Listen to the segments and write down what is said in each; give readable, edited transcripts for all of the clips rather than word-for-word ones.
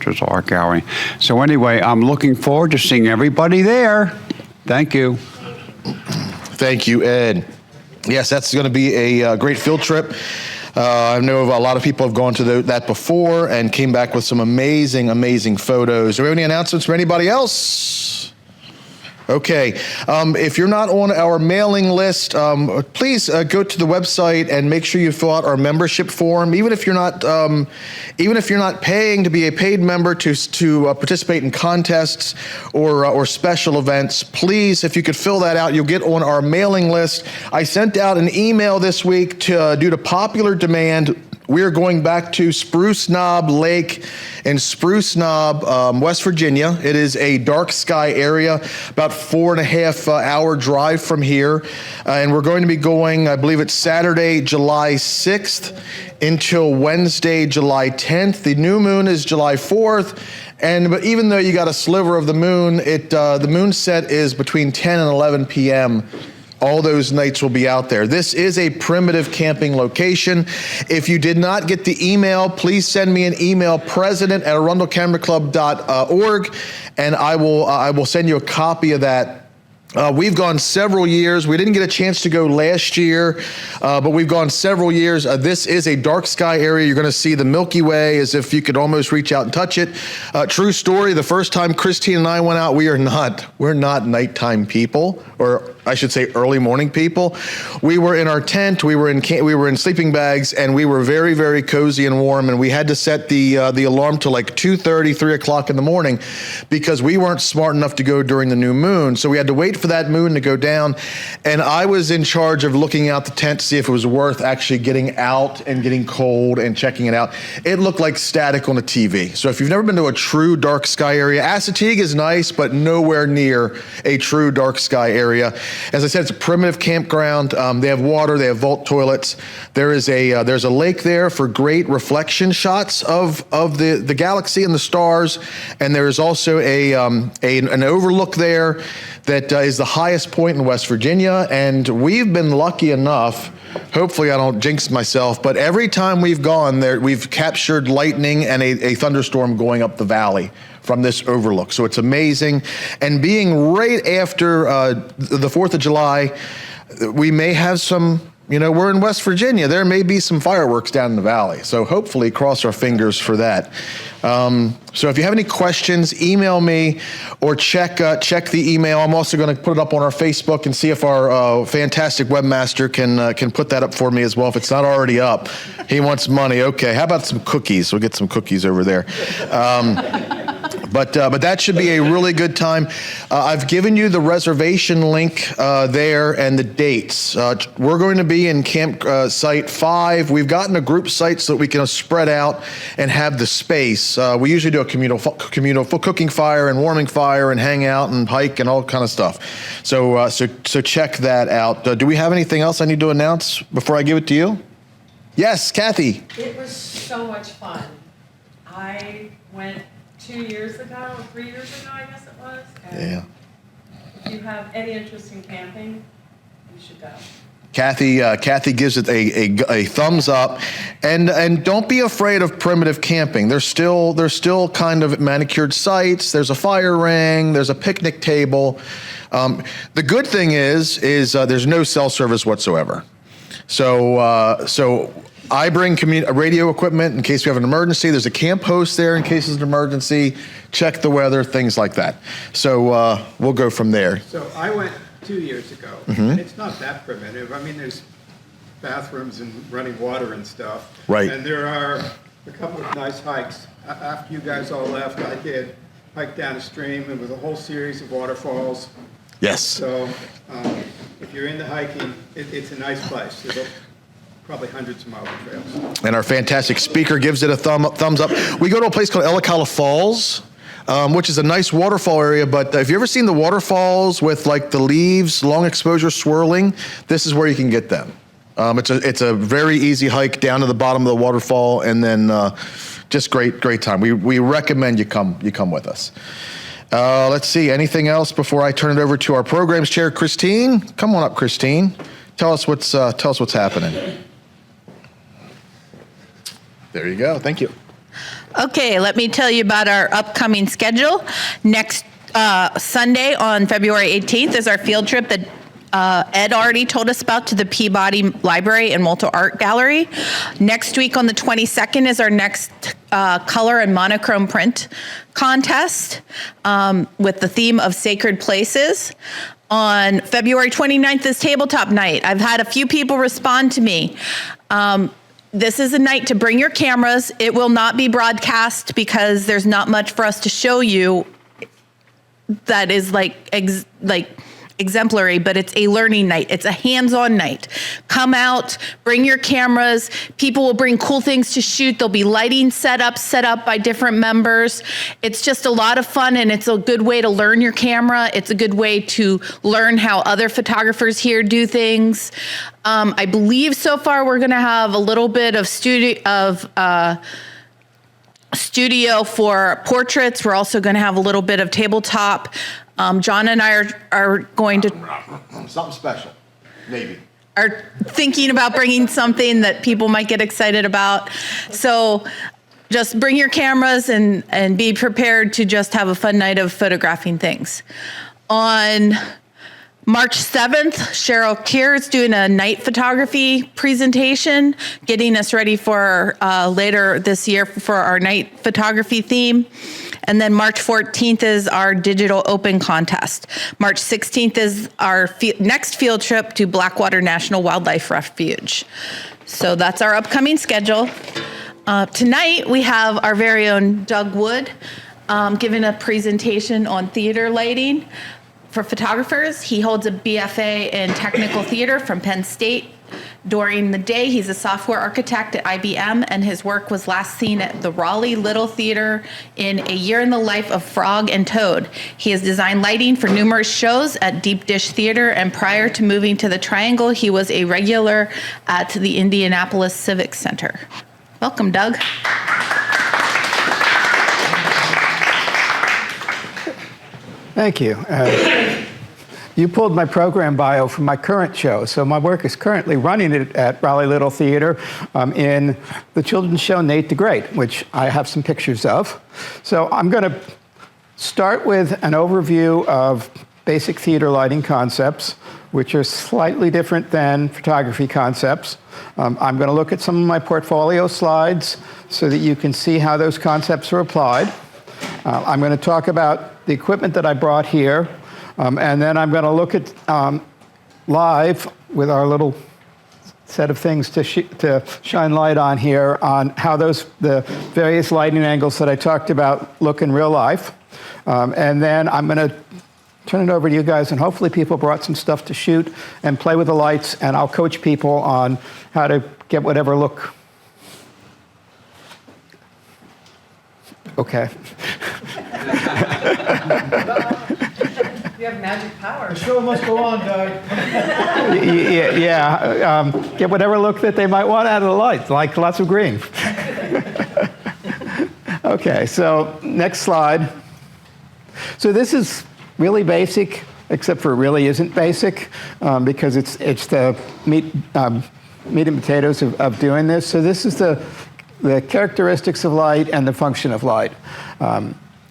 filters are going. So anyway, I'm looking forward to seeing everybody there. Thank you. Thank you, Ed. Yes, that's going to be a great field trip. I know a lot of people have gone to that before and came back with some amazing, amazing photos. Do we have any announcements for anybody else? Okay, if you're not on our mailing list, please go to the website and make sure you fill out our membership form. Even if you're not paying to be a paid member to participate in contests or special events, please, if you could fill that out, you'll get on our mailing list. I sent out an email this week due to popular demand. We are going back to Spruce Knob Lake in Spruce Knob, West Virginia. It is a dark sky area, about 4.5 hour drive from here. And we're going to be going, I believe it's Saturday, July 6th until Wednesday, July 10th. The new moon is July 4th. But even though you got a sliver of the moon, the moon set is between 10 and 11 p.m. All those nights will be out there. This is a primitive camping location. If you did not get the email, please send me an email, president@arundelcamperclub.org, and I will send you a copy of that. We've gone several years. We didn't get a chance to go last year, but we've gone several years. This is a dark sky area. You're going to see the Milky Way as if you could almost reach out and touch it. True story, the first time Christine and I went out, we're not nighttime people, or I should say early morning people. We were in our tent, we were in sleeping bags, and we were very, very cozy and warm, and we had to set the alarm to like 2:30, 3 o'clock in the morning because we weren't smart enough to go during the new moon. So we had to wait for that moon to go down, and I was in charge of looking out the tent to see if it was worth actually getting out and getting cold and checking it out. It looked like static on a TV. So if you've never been to a true dark sky area, Assateague is nice, but nowhere near a true dark sky area. As I said, it's a primitive campground. They have water, they have vault toilets. There's a lake there for great reflection shots of the galaxy and the stars, and there is also an overlook there that is the highest point in West Virginia, and we've been lucky enough, hopefully I don't jinx myself, but every time we've gone there, we've captured lightning and a thunderstorm going up the valley from this overlook. So it's amazing. And being right after the 4th of July, we may have some, we're in West Virginia. There may be some fireworks down in the valley. So hopefully cross our fingers for that. So if you have any questions, email me or check the email. I'm also going to put it up on our Facebook and see if our fantastic webmaster can put that up for me as well. If it's not already up, he wants money. Okay, how about some cookies? We'll get some cookies over there. But that should be a really good time. I've given you the reservation link there and the dates. We're going to be in camp site 5. We've gotten a group site so that we can spread out and have the space. We usually do a communal cooking fire and warming fire and hang out and hike and all kind of stuff. So check that out. Do we have anything else I need to announce before I give it to you? Yes, Kathy. It was so much fun. I went 2 years ago, or 3 years ago, I guess it was. And yeah. If you have any interest in camping, you should go. Kathy gives it a thumbs up, and don't be afraid of primitive camping. There's still kind of manicured sites. There's a fire ring. There's a picnic table. The good thing is there's no cell service whatsoever. So I bring radio equipment in case we have an emergency. There's a camp host there in case there's an emergency. Check the weather, things like that. So we'll go from there. So I went 2 years ago, and it's not that primitive. I mean, there's bathrooms and running water and stuff. Right. And there are a couple of nice hikes. After you guys all left, I did hike down a stream, and with a whole series of waterfalls. Yes. So if you're into hiking, it's a nice place. There's probably hundreds of miles of trails. And our fantastic speaker gives it a thumbs up. We go to a place called Ellicott Falls, which is a nice waterfall area, but if you ever seen the waterfalls with like the leaves, long exposure swirling, this is where you can get them. It's a very easy hike down to the bottom of the waterfall, and then just great time. We recommend you come with us. Let's see, anything else before I turn it over to our programs chair, Christine? Come on up, Christine. Tell us what's happening. There you go. Thank you. Okay, let me tell you about our upcoming schedule. Next Sunday on February 18th is our field trip that Ed already told us about to the Peabody Library and Walter Art Gallery. Next week on the 22nd is our next color and monochrome print contest with the theme of sacred places. On February 29th is tabletop night. I've had a few people respond to me. This is a night to bring your cameras. It will not be broadcast because there's not much for us to show you that is exemplary, but it's a learning night. It's a hands-on night. Come out, bring your cameras. People will bring cool things to shoot. There'll be lighting setups set up by different members. It's just a lot of fun, and it's a good way to learn your camera. It's a good way to learn how other photographers here do things. I believe so far we're going to have a little bit of studio for portraits. We're also going to have a little bit of tabletop. John and I are going to Something special, maybe. are thinking about bringing something that people might get excited about. So just bring your cameras and be prepared to just have a fun night of photographing things. On March 7th, Cheryl Keir is doing a night photography presentation, getting us ready for later this year for our night photography theme. And then March 14th is our digital open contest. March 16th is our next field trip to Blackwater National Wildlife Refuge. So that's our upcoming schedule. Tonight we have our very own Doug Wood giving a presentation on theater lighting for photographers. He holds a BFA in technical theater from Penn State. During the day, he's a software architect at IBM, and his work was last seen at the Raleigh Little Theater in A Year in the Life of Frog and Toad. He has designed lighting for numerous shows at Deep Dish Theater, and prior to moving to the Triangle, he was a regular at the Indianapolis Civic Center. Welcome, Doug. Thank you. You pulled my program bio from my current show, so my work is currently running it at Raleigh Little Theater in the children's show Nate the Great, which I have some pictures of. So I'm going to start with an overview of basic theater lighting concepts, which are slightly different than photography concepts. I'm going to look at some of my portfolio slides so that you can see how those concepts are applied. I'm going to talk about the equipment that I brought here. And then I'm going to look at live with our little set of things to shine light on here on how the various lighting angles that I talked about look in real life. And then I'm going to turn it over to you guys, and hopefully people brought some stuff to shoot and play with the lights, and I'll coach people on how to get whatever look. Okay. You have magic powers. The show must go on, Doug. Get whatever look that they might want out of the lights, like lots of green. Okay, so next slide. So this is really basic, except for it really isn't basic, because it's the meat and potatoes of doing this. So this is the characteristics of light and the function of light.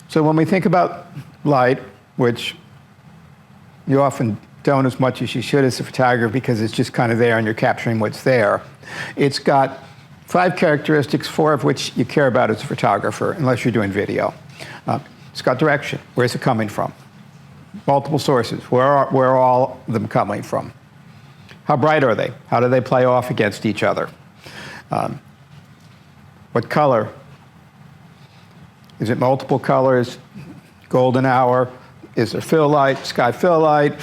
So when we think about light, which you often don't as much as you should as a photographer because it's just kind of there and you're capturing what's there. It's got 5 characteristics, 4 of which you care about as a photographer, unless you're doing video. It's got direction. Where's it coming from? Multiple sources. Where are all of them coming from? How bright are they? How do they play off against each other? What color? Is it multiple colors? Golden hour? Is there fill light, sky fill light?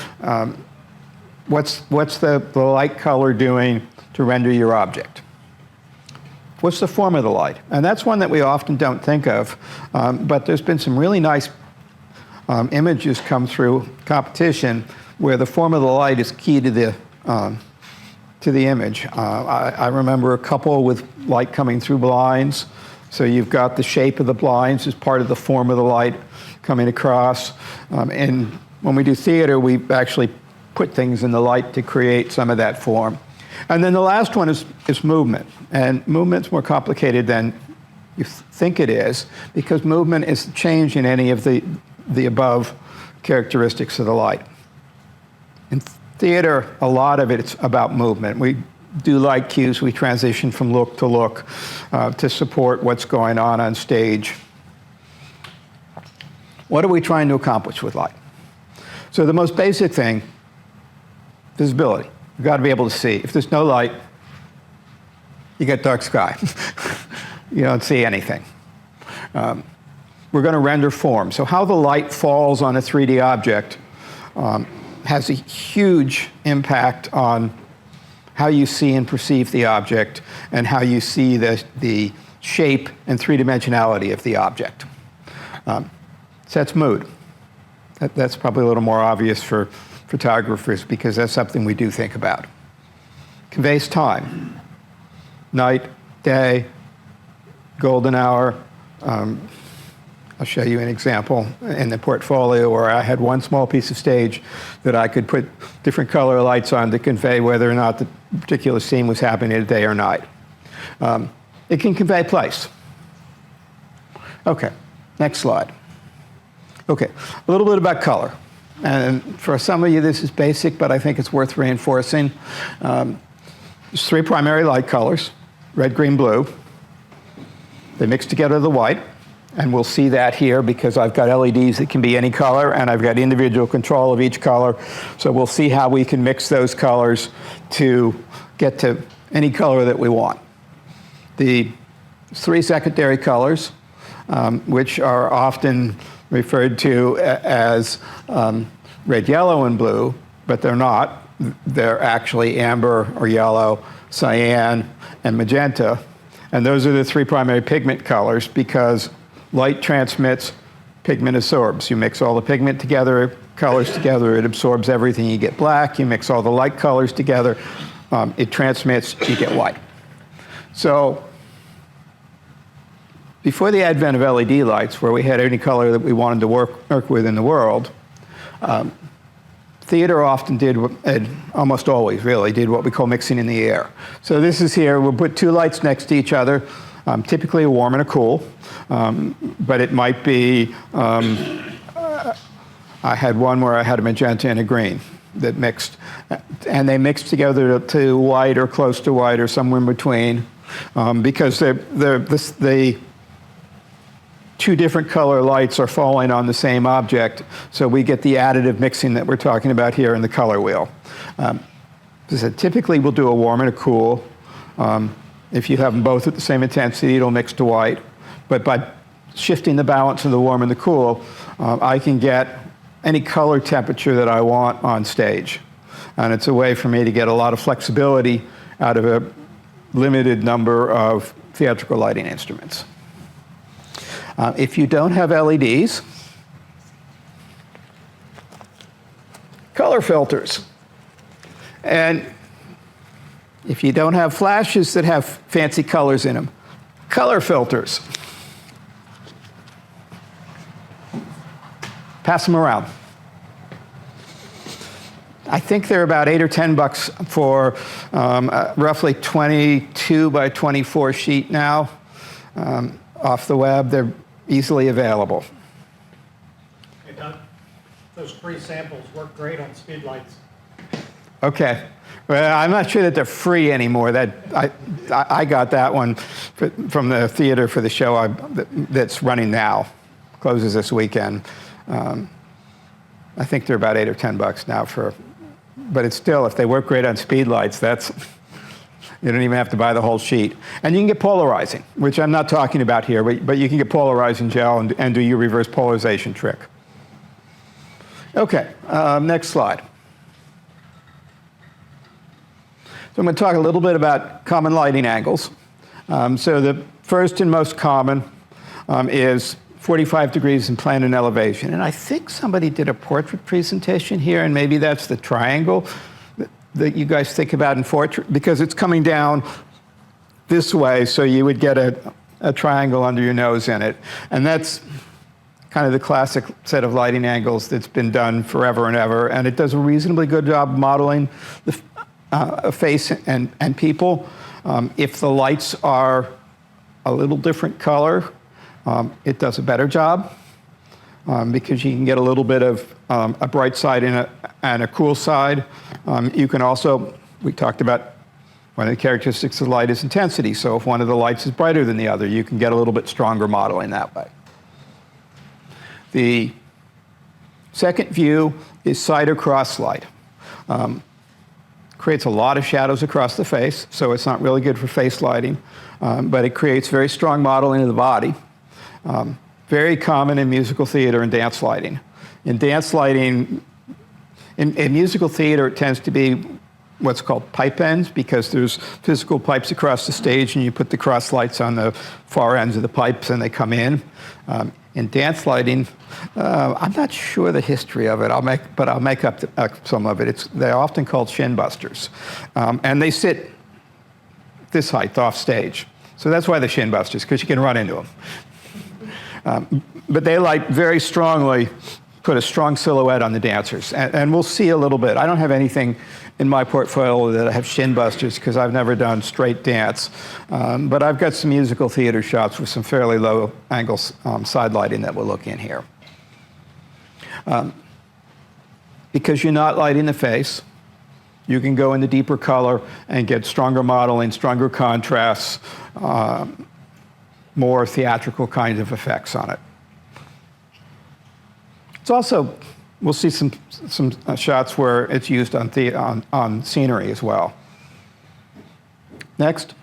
What's the light color doing to render your object? What's the form of the light? And that's one that we often don't think of, but there's been some really nice images come through competition where the form of the light is key to the image. I remember a couple with light coming through blinds. So you've got the shape of the blinds as part of the form of the light coming across. And when we do theater, we actually put things in the light to create some of that form. And then the last one is movement. And movement's more complicated than you think it is, because movement is change in any of the above characteristics of the light. In theater, a lot of it's about movement. We do light cues. We transition from look to look to support what's going on stage. What are we trying to accomplish with light? So the most basic thing, visibility. You've got to be able to see. If there's no light, you get dark sky. You don't see anything. We're going to render form. So how the light falls on a 3D object has a huge impact on how you see and perceive the object and how you see the shape and three-dimensionality of the object. Sets mood. That's probably a little more obvious for photographers because that's something we do think about. Conveys time. Night, day, golden hour. I'll show you an example in the portfolio where I had one small piece of stage that I could put different color lights on to convey whether or not the particular scene was happening at day or night. It can convey place. Okay, next slide. Okay, a little bit about color. And for some of you, this is basic, but I think it's worth reinforcing. There's three primary light colors, red, green, blue. They mix together the white, and we'll see that here because I've got LEDs that can be any color, and I've got individual control of each color. So we'll see how we can mix those colors to get to any color that we want. The three secondary colors, which are often referred to as red, yellow, and blue, but they're not. They're actually amber or yellow, cyan, and magenta. And those are the three primary pigment colors because light transmits, pigment absorbs. You mix all the pigment together, colors together, it absorbs everything, you get black. You mix all the light colors together, it transmits, you get white. So before the advent of LED lights, where we had any color that we wanted to work with in the world, theater often did, almost always really, did what we call mixing in the air. So this is here, we'll put two lights next to each other, typically a warm and a cool, but it might be, I had one where I had a magenta and a green that mixed, and they mixed together to white or close to white or somewhere in between, because the two different color lights are falling on the same object, so we get the additive mixing that we're talking about here in the color wheel. So typically we'll do a warm and a cool. If you have them both at the same intensity, it'll mix to white. But by shifting the balance of the warm and the cool, I can get any color temperature that I want on stage. And it's a way for me to get a lot of flexibility out of a limited number of theatrical lighting instruments. If you don't have LEDs, color filters. And if you don't have flashes that have fancy colors in them, color filters. Pass them around. I think they're about $8 or $10 for roughly 22 by 24 sheet now off the web. They're easily available. Hey, Doug, those free samples work great on speed lights. Okay. Well, I'm not sure that they're free anymore. I got that one from the theater for the show that's running now. Closes this weekend. I think they're about $8 or $10 now but it's still, if they work great on speed lights, you don't even have to buy the whole sheet. And you can get polarizing, which I'm not talking about here, but you can get polarizing gel and do your reverse polarization trick. Okay, next slide. So I'm going to talk a little bit about common lighting angles. So the first and most common is 45 degrees in plane and elevation. And I think somebody did a portrait presentation here, and maybe that's the triangle that you guys think about in portrait, because it's coming down this way, so you would get a triangle under your nose in it. And that's kind of the classic set of lighting angles that's been done forever and ever, and it does a reasonably good job modeling a face and people. If the lights are a little different color, it does a better job because you can get a little bit of a bright side and a cool side. You can also, we talked about one of the characteristics of light is intensity. So if one of the lights is brighter than the other, you can get a little bit stronger modeling that way. The second view is side or cross light. Creates a lot of shadows across the face, so it's not really good for face lighting, but it creates very strong modeling of the body. Very common in musical theater and dance lighting. In dance lighting, in musical theater, it tends to be what's called pipe ends because there's physical pipes across the stage and you put the cross lights on the far ends of the pipes and they come in. In dance lighting, I'm not sure the history of it, but I'll make up some of it. They're often called shin busters. And they sit this height off stage. So that's why they're shin busters, because you can run into them. But they light very strongly, put a strong silhouette on the dancers. And we'll see a little bit. I don't have anything in my portfolio that I have shin busters because I've never done straight dance. But I've got some musical theater shots with some fairly low angle side lighting that we'll look in here. Because you're not lighting the face, you can go into deeper color and get stronger modeling, stronger contrasts, more theatrical kinds of effects on it. It's also, we'll see some shots where it's used on scenery as well. Next.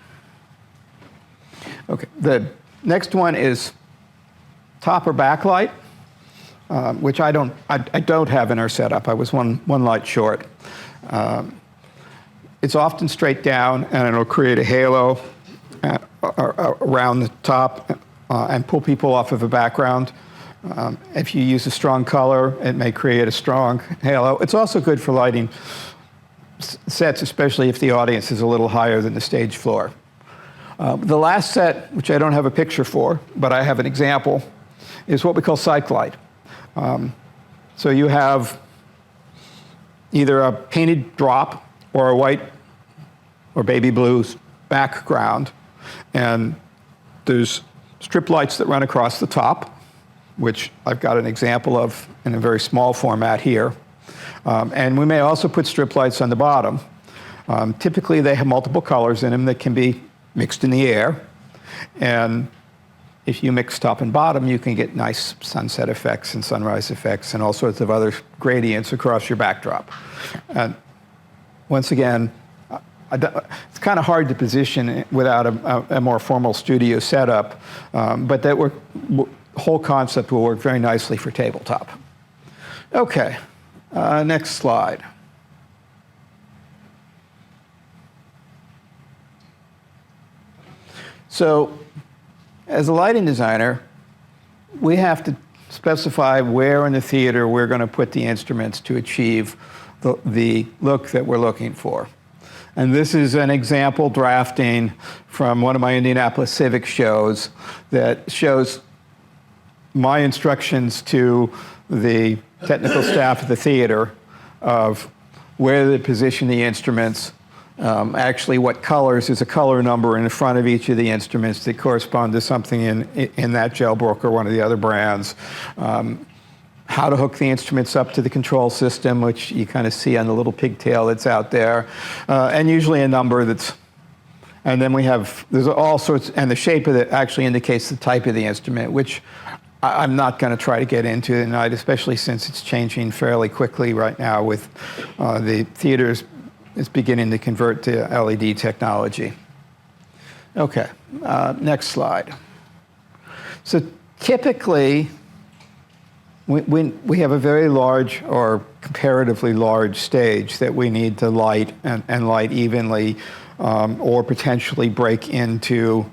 Okay, the next one is top or backlight, which I don't have in our setup. I was one light short. It's often straight down, and it'll create a halo around the top and pull people off of a background. If you use a strong color, it may create a strong halo. It's also good for lighting sets, especially if the audience is a little higher than the stage floor. The last set, which I don't have a picture for, but I have an example, is what we call cyc light. So you have either a painted drop or a white or baby blue background, and there's strip lights that run across the top, which I've got an example of in a very small format here. And we may also put strip lights on the bottom. Typically, they have multiple colors in them that can be mixed in the air. And if you mix top and bottom, you can get nice sunset effects and sunrise effects and all sorts of other gradients across your backdrop. And once again, it's kind of hard to position without a more formal studio setup, but that whole concept will work very nicely for tabletop. Okay, next slide. So, as a lighting designer, we have to specify where in the theater we're going to put the instruments to achieve the look that we're looking for. And this is an example drafting from one of my Indianapolis Civic shows that shows my instructions to the technical staff of the theater of where to position the instruments. Actually, what colors is a color number in front of each of the instruments that correspond to something in that Gelbrook or one of the other brands. How to hook the instruments up to the control system, which you kind of see on the little pigtail that's out there, and usually a number that's, and then there's all sorts, and the shape of it actually indicates the type of the instrument, which I'm not going to try to get into tonight, especially since it's changing fairly quickly right now with the theaters is beginning to convert to LED technology. Okay, next slide. So typically, we have a very large or comparatively large stage that we need to light and light evenly or potentially break into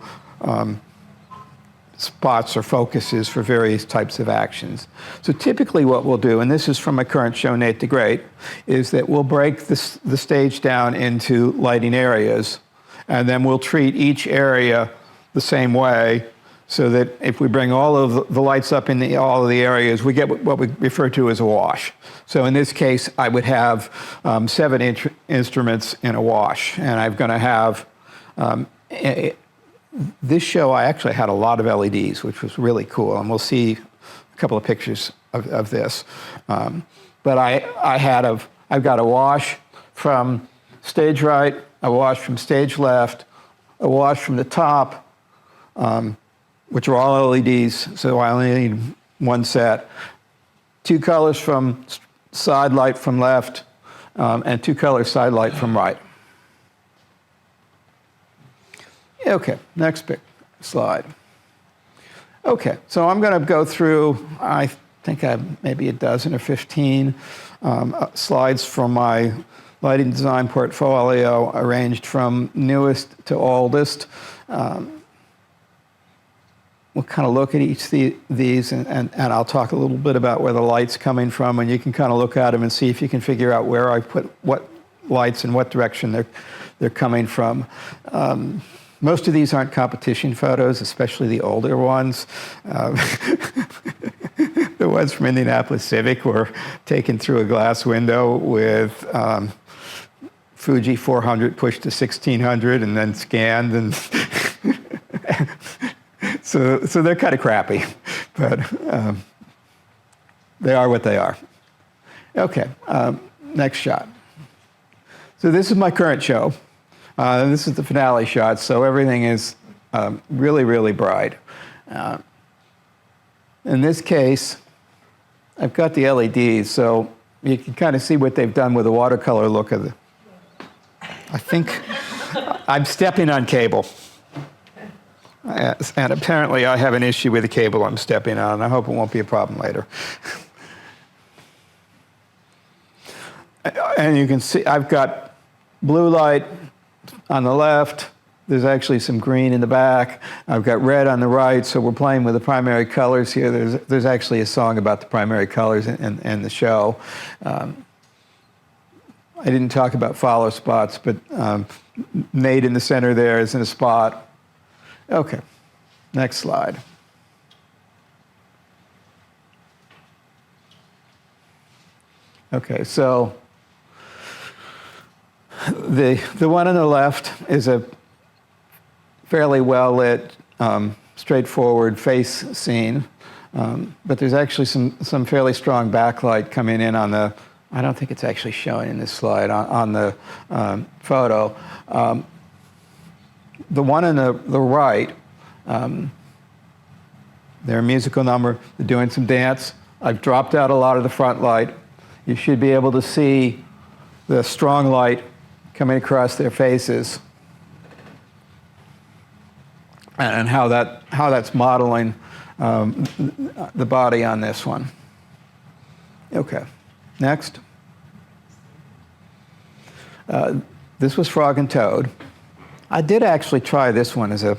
spots or focuses for various types of actions. So typically what we'll do, and this is from my current show, Nate the Great, is that we'll break the stage down into lighting areas, and then we'll treat each area the same way so that if we bring all of the lights up in all of the areas, we get what we refer to as a wash. So in this case, I would have 7 instruments in a wash, and I'm going to have This show, I actually had a lot of LEDs, which was really cool, and we'll see a couple of pictures of this. But I've got a wash from stage right, a wash from stage left, a wash from the top, which are all LEDs, so I only need one set. 2 colors from side light from left, and 2 colors side light from right. Okay, next slide. Okay, so I'm going to go through, I think I have maybe a dozen or 15 slides from my lighting design portfolio, arranged from newest to oldest. We'll kind of look at each of these, and I'll talk a little bit about where the light's coming from, and you can kind of look at them and see if you can figure out where I put what lights and what direction they're coming from. Most of these aren't competition photos, especially the older ones. The ones from Indianapolis Civic were taken through a glass window with Fuji 400 pushed to 1600 and then scanned, and so they're kind of crappy, but they are what they are. Okay, next shot. So this is my current show. This is the finale shot, so everything is really, really bright. In this case, I've got the LEDs, so you can kind of see what they've done with the watercolor look of the... I think I'm stepping on cable. And apparently I have an issue with the cable I'm stepping on. I hope it won't be a problem later. And you can see I've got blue light on the left. There's actually some green in the back. I've got red on the right, so we're playing with the primary colors here. There's actually a song about the primary colors in the show. I didn't talk about follow spots, but Nate in the center there is in a spot. Okay, next slide. Okay, so the one on the left is a fairly well-lit, straightforward face scene, but there's actually some fairly strong backlight coming in on the, I don't think it's actually showing in this slide, on the photo. The one on the right, they're a musical number, they're doing some dance. I've dropped out a lot of the front light. You should be able to see the strong light coming across their faces, and how that's modeling the body on this one. Okay, next. This was Frog and Toad. I did actually try this one as a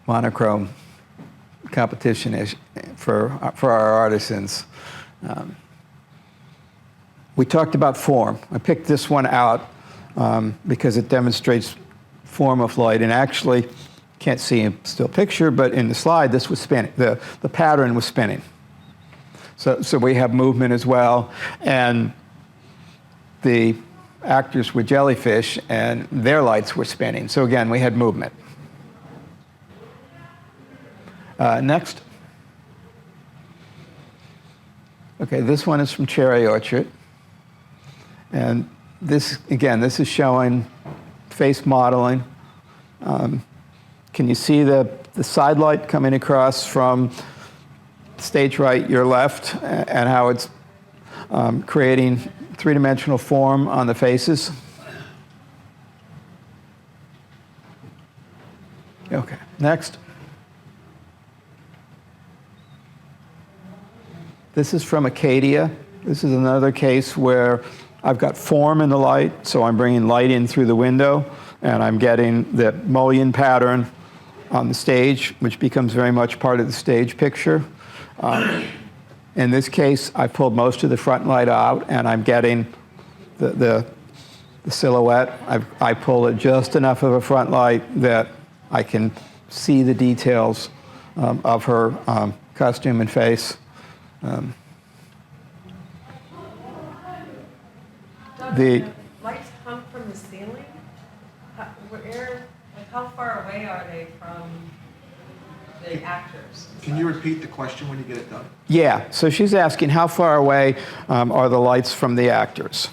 monochrome competition for our artisans. We talked about form. I picked this one out because it demonstrates form of light, and actually, can't see a still picture, but in the slide, this was spinning. The pattern was spinning. So we have movement as well, and the actors were jellyfish, and their lights were spinning. So again, we had movement. Next. Okay, this one is from Cherry Orchard. And this, again, this is showing face modeling. Can you see the side light coming across from stage right, your left, and how it's creating three-dimensional form on the faces? Okay, next. This is from Acadia. This is another case where I've got form in the light, so I'm bringing light in through the window, and I'm getting the mullion pattern on the stage, which becomes very much part of the stage picture. In this case, I pulled most of the front light out, and I'm getting the silhouette. I pulled just enough of a front light that I can see the details of her costume and face. The lights hung from the ceiling? Where, like how far away are they from the actors? Can you repeat the question when you get it done? Yeah, so she's asking how far away are the lights from the actors?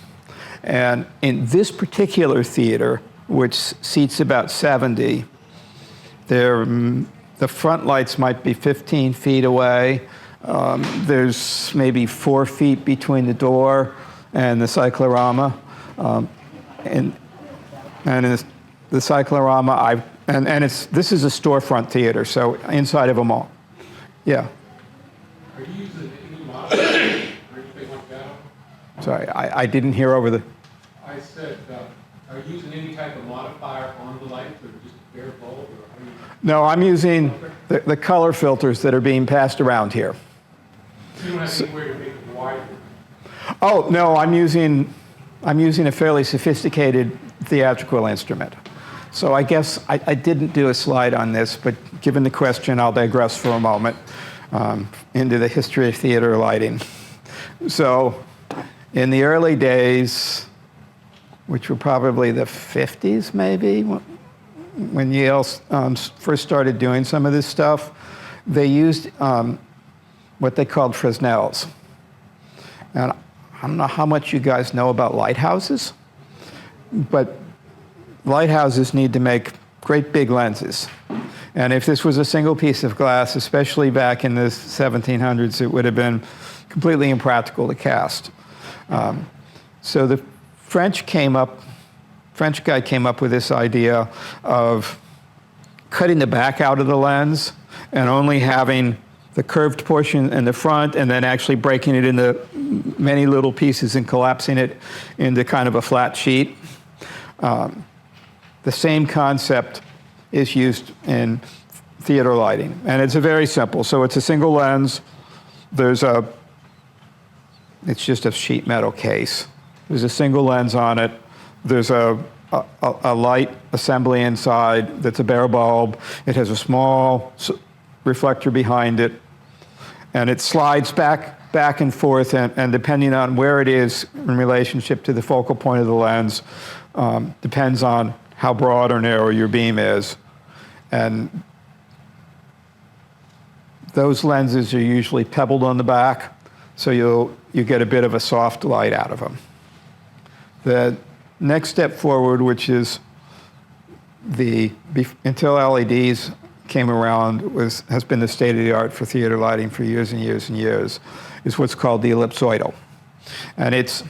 And in this particular theater, which seats about 70, the front lights might be 15 feet away. There's maybe 4 feet between the door and the cyclorama. And in the cyclorama, this is a storefront theater, so inside of a mall. Yeah. Are you using any modifier or anything like that? Sorry, I didn't hear over the. I said, are you using any type of modifier on the lights or just a bare bulb? Or are you... No, I'm using the color filters that are being passed around here. You don't have anywhere to make it wider. Oh, no, I'm using a fairly sophisticated theatrical instrument. So I guess I didn't do a slide on this, but given the question, I'll digress for a moment into the history of theater lighting. So in the early days, which were probably the 50s maybe, when Yale first started doing some of this stuff, they used what they called Fresnels. And I don't know how much you guys know about lighthouses, but lighthouses need to make great big lenses. And if this was a single piece of glass, especially back in the 1700s, it would have been completely impractical to cast. So the French guy came up with this idea of cutting the back out of the lens and only having the curved portion in the front and then actually breaking it into many little pieces and collapsing it into kind of a flat sheet. The same concept is used in theater lighting, and it's a very simple. So it's a single lens. It's just a sheet metal case. There's a single lens on it. There's a light assembly inside that's a bare bulb. It has a small reflector behind it, and it slides back and forth, and depending on where it is in relationship to the focal point of the lens, depends on how broad or narrow your beam is. And those lenses are usually pebbled on the back, so you get a bit of a soft light out of them. The next step forward, which is until LEDs came around, has been the state of the art for theater lighting for years and years and years, is what's called the ellipsoidal. And it's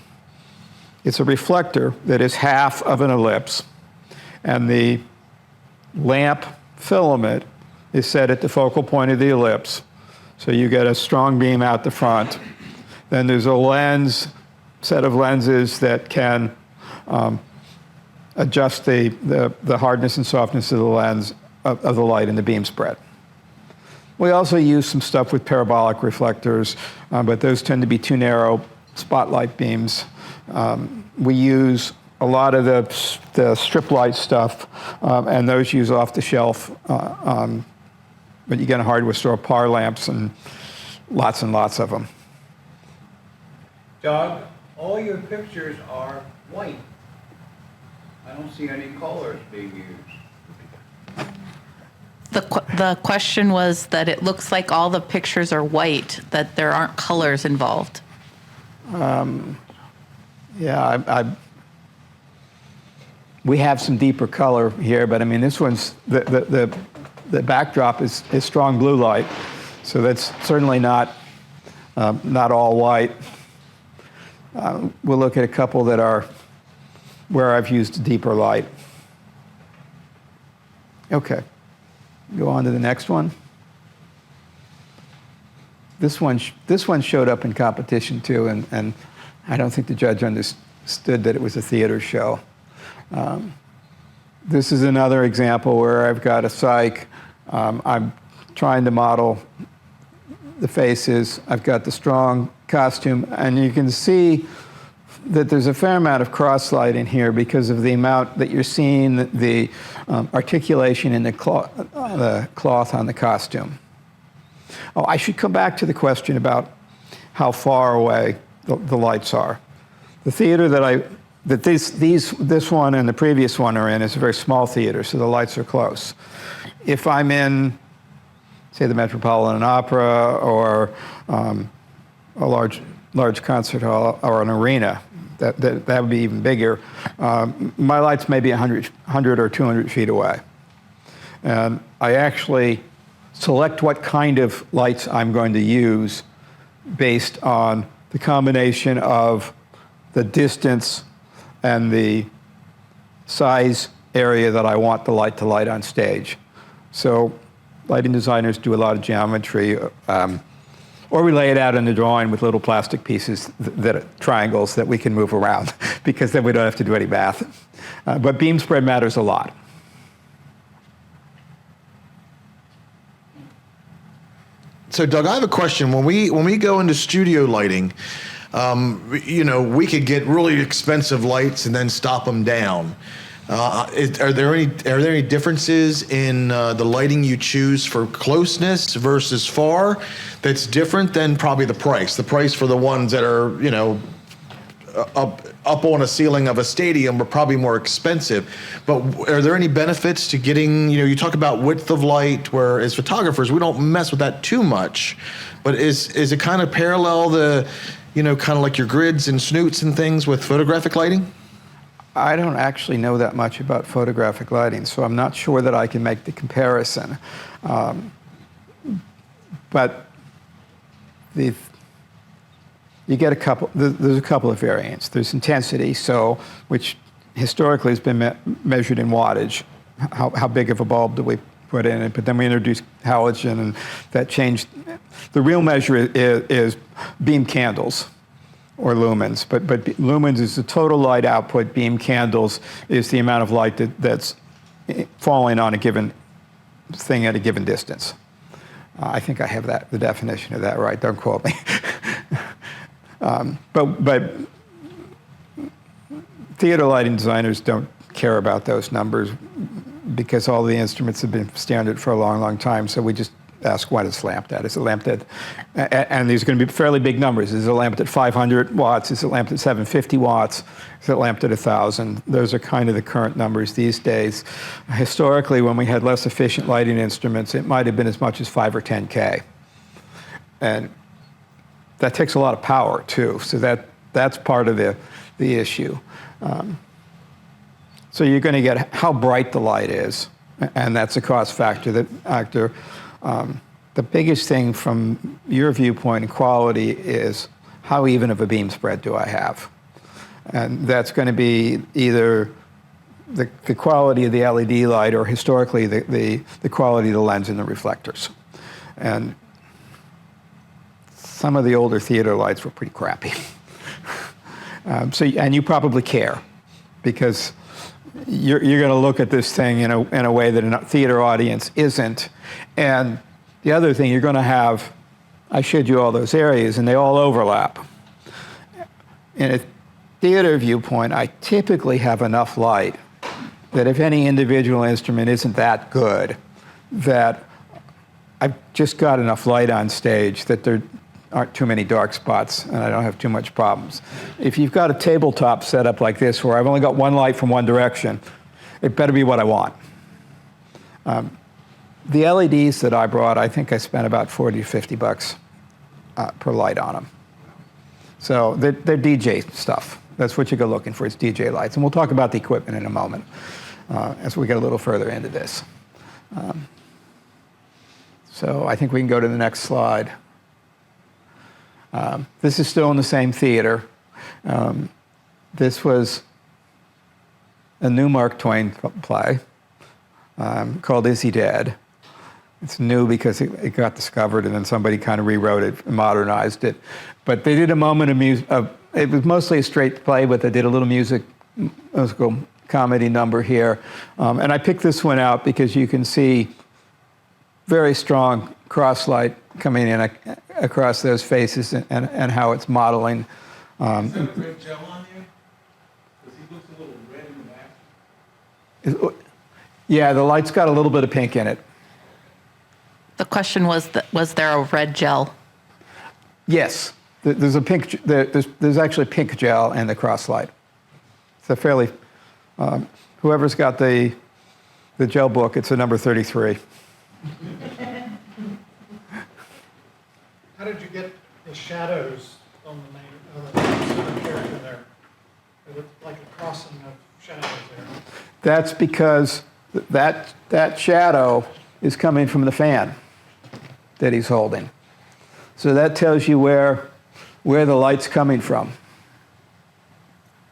a reflector that is half of an ellipse, and the lamp filament is set at the focal point of the ellipse. So you get a strong beam out the front. Then there's a set of lenses that can adjust the hardness and softness of the lens, of the light and the beam spread. We also use some stuff with parabolic reflectors, but those tend to be too narrow spotlight beams. We use a lot of the strip light stuff, and those use off the shelf, but you get a hardware store par lamps and lots of them. Doug, all your pictures are white. I don't see any colors being used. The question was that it looks like all the pictures are white, that there aren't colors involved. Yeah, we have some deeper color here, but I mean, this one's, the backdrop is strong blue light, so that's certainly not all white. We'll look at a couple that are where I've used deeper light. Okay, go on to the next one. This one showed up in competition too, and I don't think the judge understood that it was a theater show. This is another example where I've got a psych. I'm trying to model the faces. I've got the strong costume, and you can see that there's a fair amount of cross light in here because of the amount that you're seeing the articulation in the cloth on the costume. Oh, I should come back to the question about how far away the lights are. The theater that that this one and the previous one are in is a very small theater, so the lights are close. If I'm in, say, the Metropolitan Opera or a large concert hall or an arena, that would be even bigger. My lights may be 100 or 200 feet away. And I actually select what kind of lights I'm going to use based on the combination of the distance and the size area that I want the light to light on stage. So lighting designers do a lot of geometry, or we lay it out in the drawing with little plastic pieces triangles that we can move around, because then we don't have to do any math. But beam spread matters a lot. So, Doug, I have a question. When we go into studio lighting, we could get really expensive lights and then stop them down. Are there any differences in the lighting you choose for closeness versus far that's different than probably the price? The price for the ones that are up on a ceiling of a stadium are probably more expensive. But are there any benefits to getting, you talk about width of light, where as photographers, we don't mess with that too much. But is it kind of parallel the, kind of like your grids and snoots and things with photographic lighting? I don't actually know that much about photographic lighting, so I'm not sure that I can make the comparison. But you get there's a couple of variants. There's intensity, which historically has been measured in wattage. How big of a bulb do we put in it? But then we introduced halogen, and that changed. The real measure is beam candles, or lumens. But lumens is the total light output. Beam candles is the amount of light that's falling on a given thing at a given distance. I think I have the definition of that right. Don't quote me. But theater lighting designers don't care about those numbers, because all the instruments have been standard for a long, long time. So we just ask what it's lamped at. Is it lamped at, and these are going to be fairly big numbers. Is it lamped at 500 watts? Is it lamped at 750 watts? Is it lamped at 1,000? Those are kind of the current numbers these days. Historically, when we had less efficient lighting instruments, it might have been as much as 5 or 10K. And that takes a lot of power too. So that's part of the issue. So you're going to get how bright the light is, and that's a cost factor. The biggest thing from your viewpoint in quality is how even of a beam spread do I have? And that's going to be either the quality of the LED light, or historically the quality of the lens and the reflectors. And some of the older theater lights were pretty crappy. And you probably care, because you're going to look at this thing in a way that a theater audience isn't. And the other thing, you're going to have, I showed you all those areas, and they all overlap. In a theater viewpoint, I typically have enough light that if any individual instrument isn't that good, that I've just got enough light on stage that there aren't too many dark spots, and I don't have too much problems. If you've got a tabletop set up like this, where I've only got one light from one direction, it better be what I want. The LEDs that I brought, I think I spent about 40 to 50 bucks per light on them. So they're DJ stuff. That's what you go looking for, is DJ lights. And we'll talk about the equipment in a moment as we get a little further into this. So I think we can go to the next slide. This is still in the same theater. This was a new Mark Twain play called Is He Dead? It's new because it got discovered, and then somebody kind of rewrote it and modernized it. But they did a moment of music. It was mostly a straight play, but they did a little musical comedy number here. And I picked this one out because you can see very strong cross-light coming in across those faces, and how it's modeling. Is that a red gel on you? Because he looks a little red in the back. Yeah, the light's got a little bit of pink in it. The question was there a red gel? Yes, there's a pink. There's actually pink gel in the cross light. It's a fairly, whoever's got the gel book, it's a number 33. How did you get the shadows on the main character there? It looked like a crossing of shadows there. That's because that shadow is coming from the fan that he's holding. So that tells you where the light's coming from.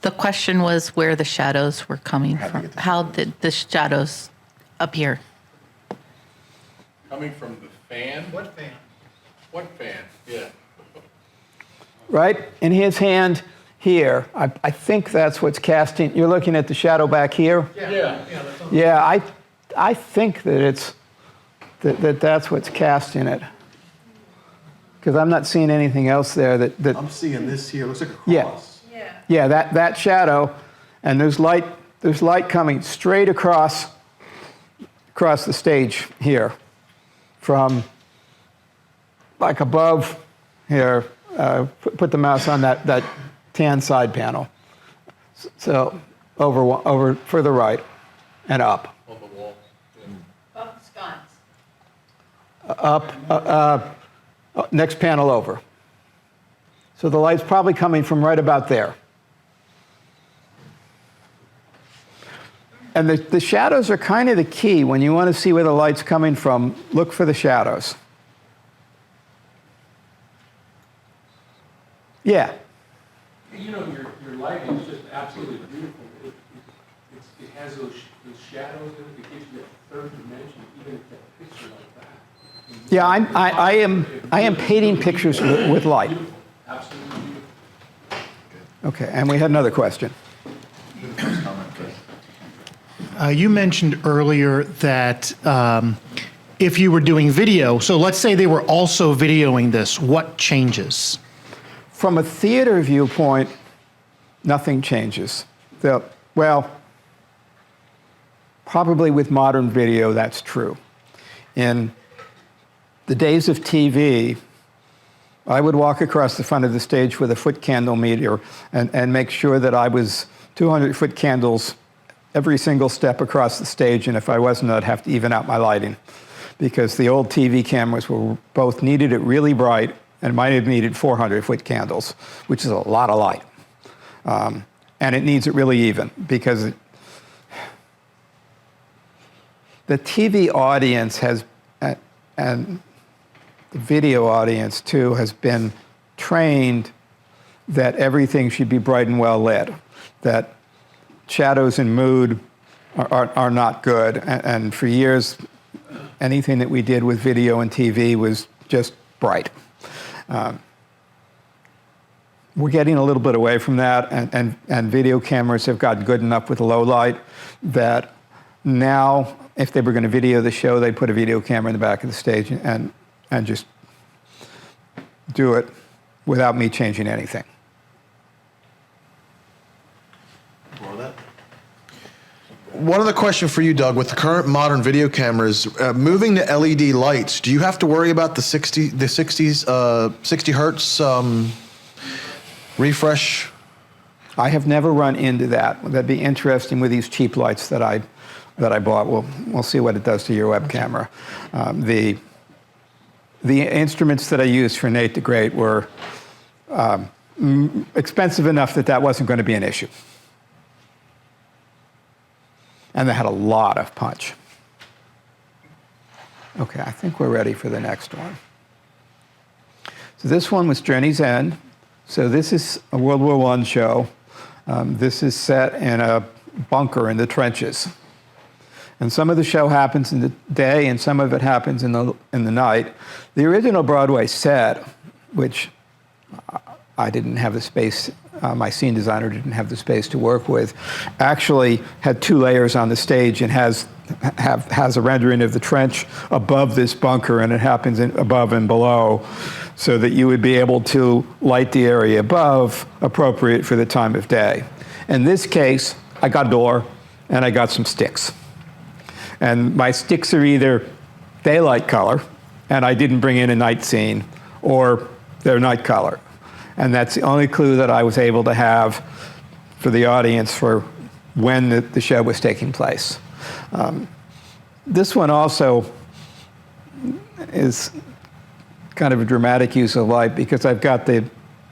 The question was where the shadows were coming from. How did the shadows appear? Coming from the fan? What fan? What fan? Yeah. Right in his hand here, I think that's what's casting. You're looking at the shadow back here? Yeah. That's on Yeah, I think that it's that's what's casting it. Because I'm not seeing anything else there that I'm seeing this here. It looks like a Yeah. cross. yeah, that shadow, and there's light coming straight across the stage here from like above here. Put the mouse on that tan side panel. So over further right and up. On the wall. Yeah. Up the sconce. Next panel over. So the light's probably coming from right about there. And the shadows are kind of the key. When you want to see where the light's coming from, look for the shadows. Yeah. You know, your lighting is just absolutely beautiful. It has those shadows in it. It gives you a third dimension, even if a picture like that. Yeah, I am painting pictures with light. Beautiful. Absolutely beautiful. Okay, and we had another question. You mentioned earlier that if you were doing video, so let's say they were also videoing this, what changes? From a theater viewpoint, nothing changes. Well, probably with modern video, that's true. In the days of TV, I would walk across the front of the stage with a foot candle meter and make sure that I was 200-foot candles every single step across the stage, and if I wasn't, I'd have to even out my lighting, because the old TV cameras were both needed it really bright and might have needed 400-foot candles, which is a lot of light. And it needs it really even, because the TV audience has, and the video audience too, has been trained that everything should be bright and well lit, that shadows and mood are not good. And for years, anything that we did with video and TV was just bright. We're getting a little bit away from that, and video cameras have gotten good enough with low light that now, if they were going to video the show, they'd put a video camera in the back of the stage and just do it without me changing anything. One other question for you, Doug. With the current modern video cameras, moving to LED lights, do you have to worry about the 60 hertz refresh? I have never run into that. That'd be interesting with these cheap lights that I bought. We'll see what it does to your web camera. The instruments that I used for Nate the Great were expensive enough that wasn't going to be an issue. And they had a lot of punch. Okay, I think we're ready for the next one. So this one was Journey's End. So this is a World War I show. This is set in a bunker in the trenches. And some of the show happens in the day and some of it happens in the night. The original Broadway set, which I didn't have the space, my scene designer didn't have the space to work with, actually had 2 layers on the stage and has a rendering of the trench above this bunker, and it happens above and below, so that you would be able to light the area above appropriate for the time of day. In this case, I got a door and I got some sticks. And my sticks are either daylight color, and I didn't bring in a night scene, or they're night color. And that's the only clue that I was able to have for the audience for when the show was taking place. This one also is kind of a dramatic use of light because I've got the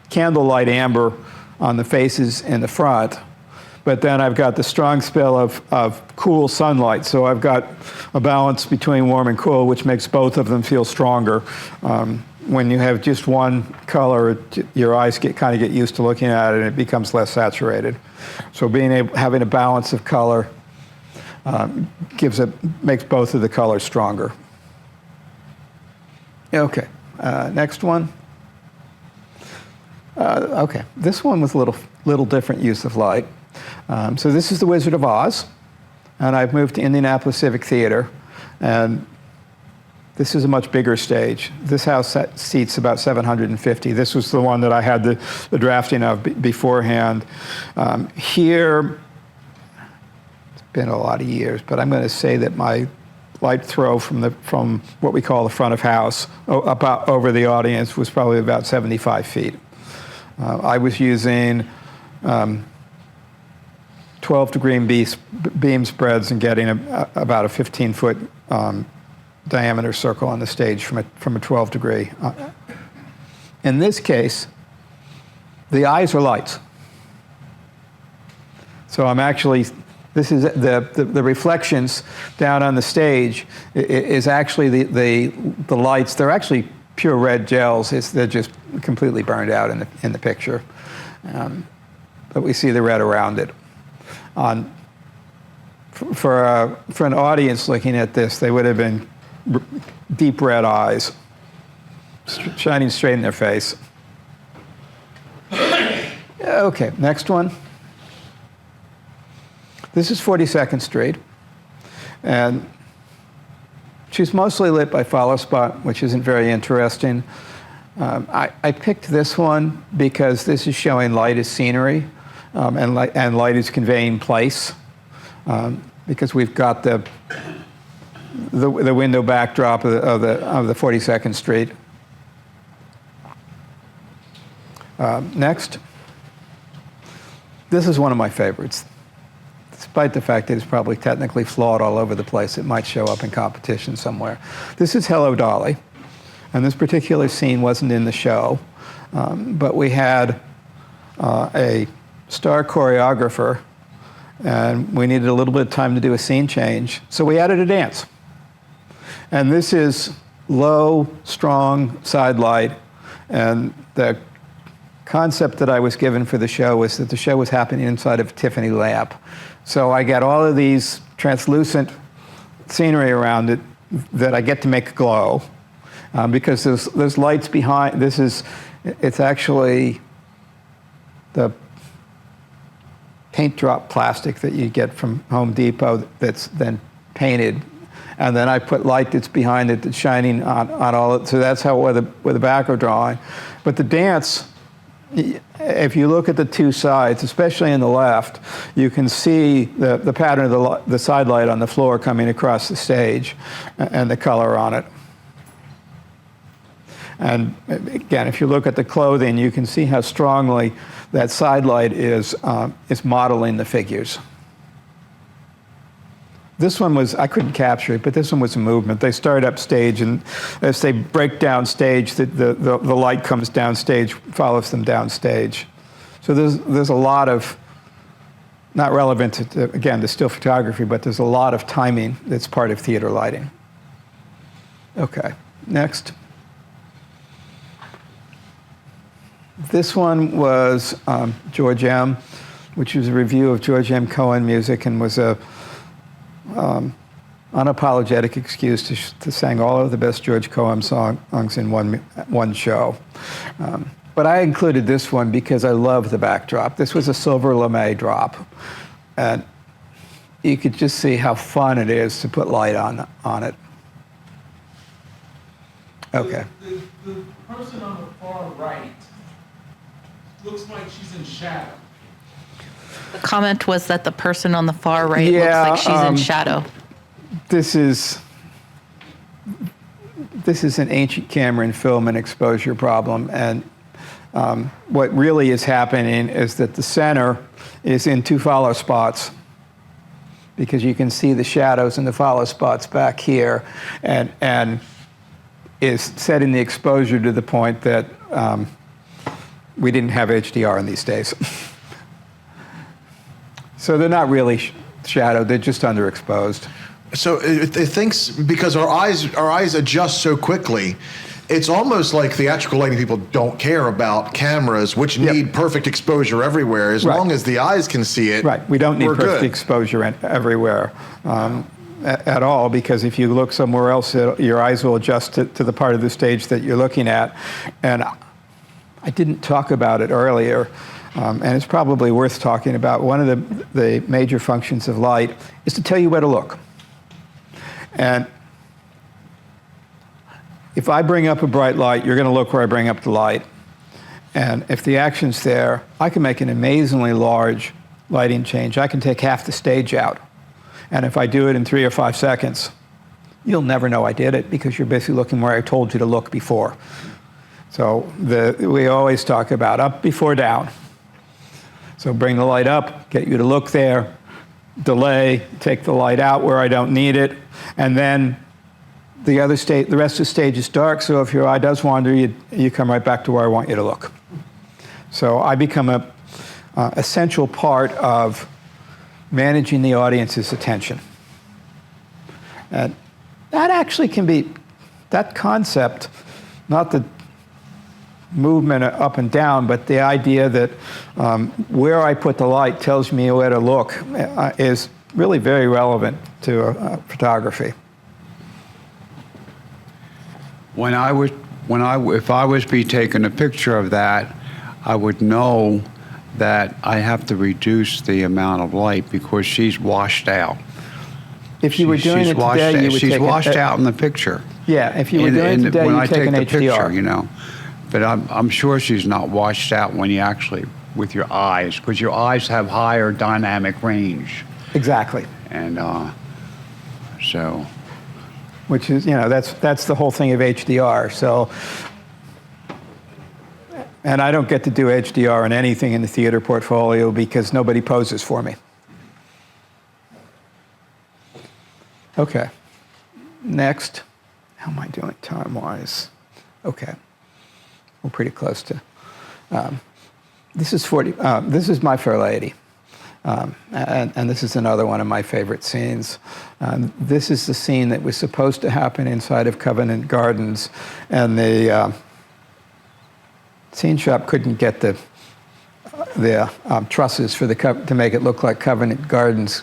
candlelight amber on the faces in the front, but then I've got the strong spill of cool sunlight. So I've got a balance between warm and cool, which makes both of them feel stronger. When you have just one color, your eyes kind of get used to looking at it, and it becomes less saturated. So having a balance of color makes both of the colors stronger. Okay, next one. Okay, this one was a little different use of light. So this is The Wizard of Oz, and I've moved to Indianapolis Civic Theater, and this is a much bigger stage. This house seats about 750. This was the one that I had the drafting of beforehand. Here, it's been a lot of years, but I'm going to say that my light throw from what we call the front of house about over the audience was probably about 75 feet. I was using 12-degree beam spreads and getting about a 15-foot diameter circle on the stage from a 12-degree. In this case, the eyes are lights. So I'm actually, this is the reflections down on the stage is actually the lights. They're actually pure red gels. They're just completely burned out in the picture, but we see the red around it. For an audience looking at this, they would have been deep red eyes shining straight in their face. Okay, next one. This is 42nd Street, and she's mostly lit by follow spot, which isn't very interesting. I picked this one because this is showing light as scenery, and light is conveying place, because we've got the window backdrop of the 42nd Street. Next, this is one of my favorites. Despite the fact that it's probably technically flawed all over the place, it might show up in competition somewhere. This is Hello, Dolly, and this particular scene wasn't in the show, but we had a star choreographer, and we needed a little bit of time to do a scene change, so we added a dance. And this is low, strong side light, and the concept that I was given for the show was that the show was happening inside of a Tiffany lamp. So I get all of these translucent scenery around it that I get to make glow, because there's lights behind. It's actually the paint drop plastic that you get from Home Depot that's then painted. And then I put light that's behind it that's shining on all of it. So that's how with the background drawing. But the dance, if you look at the two sides, especially in the left, you can see the pattern of the side light on the floor coming across the stage and the color on it. And again, if you look at the clothing, you can see how strongly that side light is modeling the figures. This one I couldn't capture it, but this one was a movement. They start up stage, and as they break down stage, the light comes down stage, follows them down stage. So there's a lot of, not relevant to still photography, but there's a lot of timing that's part of theater lighting. Okay, next. This one was George M., which was a review of George M. Cohen music, and was a unapologetic excuse to sing all of the best George Cohen songs in one show. But I included this one because I love the backdrop. This was a silver lame drop, and you could just see how fun it is to put light on it. Okay. The person on the far right looks like she's in shadow. The comment was that the person on the far right looks like she's in shadow. This is an ancient camera and film and exposure problem, and what really is happening is that the center is in two follow spots, because you can see the shadows in the follow spots back here, and is setting the exposure to the point that we didn't have HDR in these days. So they're not really shadowed, they're just underexposed. So it thinks, because our eyes adjust so quickly, it's almost like theatrical lighting people don't care about cameras, which need perfect exposure everywhere. As long as the eyes can see it, right? We don't need we're perfect good. exposure everywhere at all, because if you look somewhere else, your eyes will adjust to the part of the stage that you're looking at. And I didn't talk about it earlier, and it's probably worth talking about. One of the major functions of light is to tell you where to look. And if I bring up a bright light, you're going to look where I bring up the light. And if the action's there, I can make an amazingly large lighting change. I can take half the stage out. And if I do it in 3 or 5 seconds, you'll never know I did it, because you're basically looking where I told you to look before. So we always talk about up before down. So bring the light up, get you to look there, delay, take the light out where I don't need it, and then the rest of the stage is dark, so if your eye does wander, you come right back to where I want you to look. So I become a essential part of managing the audience's attention. And that actually can be, that concept, not the movement up and down, but the idea that where I put the light tells me where to look is really very relevant to photography. If I was be taking a picture of that, I would know that I have to reduce the amount of light because she's washed out. If you were doing it today, you would she's take washed out in the picture. Yeah, if you were doing it today, when you'd I take an the HDR. picture, you know. But I'm sure she's not washed out when you actually, with your eyes, because your eyes have higher dynamic range. Exactly. And so. Which is, you know, that's the whole thing of HDR. So, and I don't get to do HDR on anything in the theater portfolio because nobody poses for me. Okay. Next. How am I doing time-wise? Okay. We're pretty close to. This is My Fair Lady. And this is another one of my favorite scenes. This is the scene that was supposed to happen inside of Covenant Gardens, and the scene shop couldn't get the trusses for to make it look like Covenant Gardens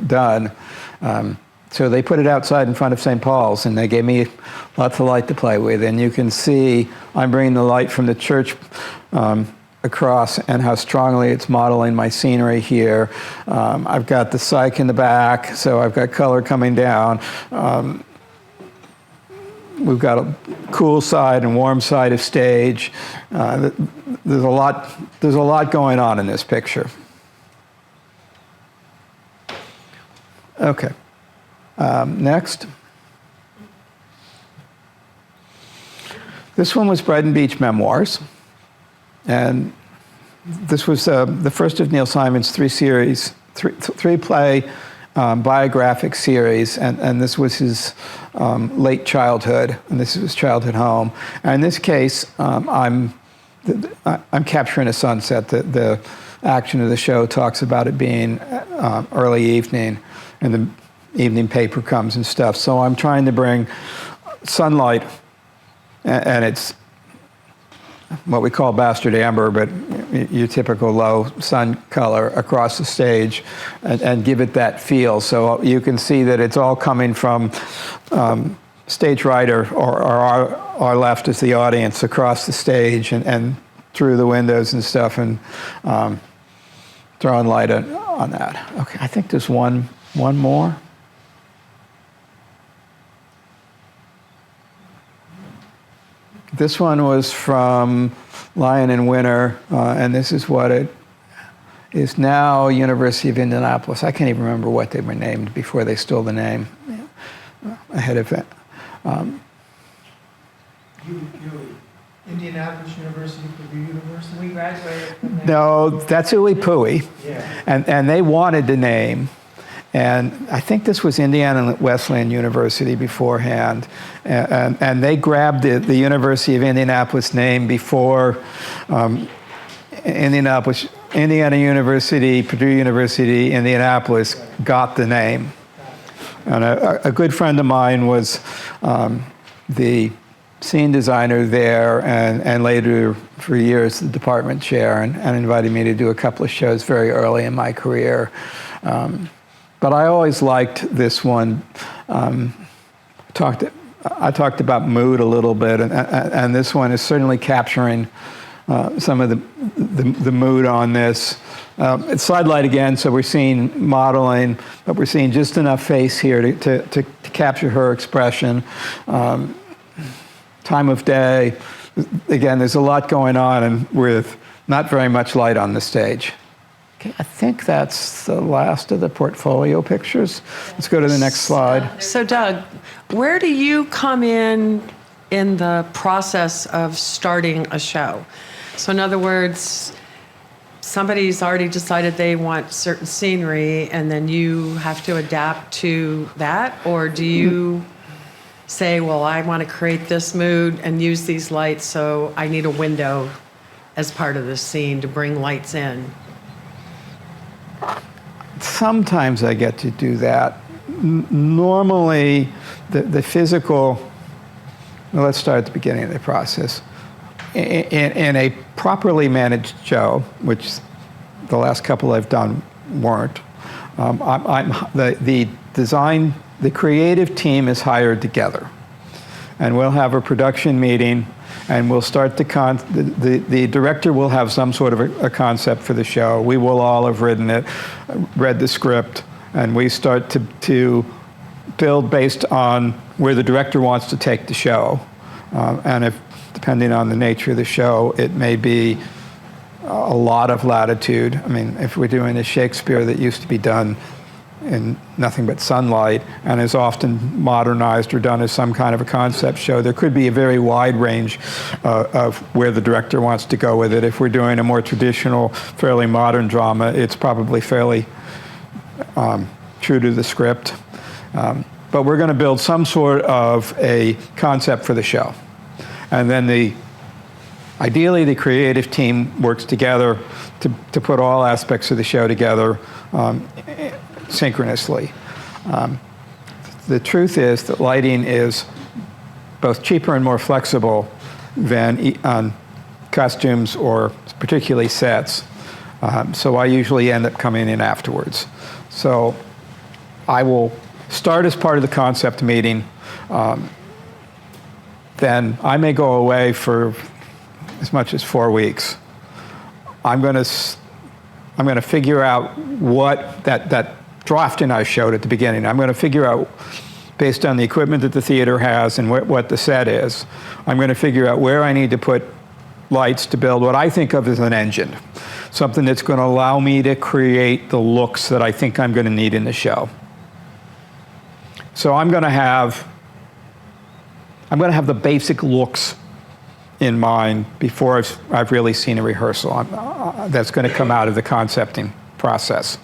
done. So they put it outside in front of St. Paul's, and they gave me lots of light to play with. And you can see I'm bringing the light from the church across, and how strongly it's modeling my scenery here. I've got the cyc in the back, so I've got color coming down. We've got a cool side and warm side of stage. There's a lot going on in this picture. Okay. Next. This one was Brighton Beach Memoirs. And this was the first of Neil Simon's three-play biographic series, and this was his late childhood, and this is his childhood home. And in this case, I'm capturing a sunset. The action of the show talks about it being early evening, and the evening paper comes and stuff. So I'm trying to bring sunlight, and it's what we call bastard amber, but your typical low sun color across the stage, and give it that feel. So you can see that it's all coming from stage right or our left is the audience across the stage, and through the windows and stuff, and throwing light on that. Okay, I think there's one more. This one was from Lion and Winter, and this is what it is now, University of Indianapolis. I can't even remember what they were named before they stole the name ahead of it. Indianapolis University, Purdue University? We graduated from there. No, that's Ui Pui. Yeah. And they wanted the name. And I think this was Indiana Wesleyan University beforehand. And they grabbed the University of Indianapolis name before Indiana University, Purdue University, Indianapolis got the name. And a good friend of mine was the scene designer there, and later for years the department chair, and invited me to do a couple of shows very early in my career. But I always liked this one. I talked about mood a little bit, and this one is certainly capturing some of the mood on this. It's slide light again, so we're seeing modeling, but we're seeing just enough face here to capture her expression. Time of day, again, there's a lot going on, and with not very much light on the stage. Okay, I think that's the last of the portfolio pictures. Let's go to the next slide. So Doug, where do you come in the process of starting a show? So in other words, somebody's already decided they want certain scenery, and then you have to adapt to that? Or do you say, well, I want to create this mood and use these lights, so I need a window as part of the scene to bring lights in? Sometimes I get to do that. Normally, the physical, well, let's start at the beginning of the process. In a properly managed show, which the last couple I've done weren't, the creative team is hired together. And we'll have a production meeting, and we'll start the director will have some sort of a concept for the show. We will all have written it, read the script, and we start to build based on where the director wants to take the show. And if, depending on the nature of the show, it may be a lot of latitude. I mean, if we're doing a Shakespeare that used to be done in nothing but sunlight and is often modernized or done as some kind of a concept show, there could be a very wide range of where the director wants to go with it. If we're doing a more traditional, fairly modern drama, it's probably fairly true to the script. But we're going to build some sort of a concept for the show. And then ideally the creative team works together to put all aspects of the show together synchronously. The truth is that lighting is both cheaper and more flexible than on costumes or particularly sets. So I usually end up coming in afterwards. So I will start as part of the concept meeting. Then I may go away for as much as 4 weeks. I'm going to figure out what that drafting I showed at the beginning. I'm going to figure out, based on the equipment that the theater has and what the set is, I'm going to figure out where I need to put lights to build what I think of as an engine, something that's going to allow me to create the looks that I think I'm going to need in the show. So I'm going to have the basic looks in mind before I've really seen a rehearsal. That's going to come out of the concepting process.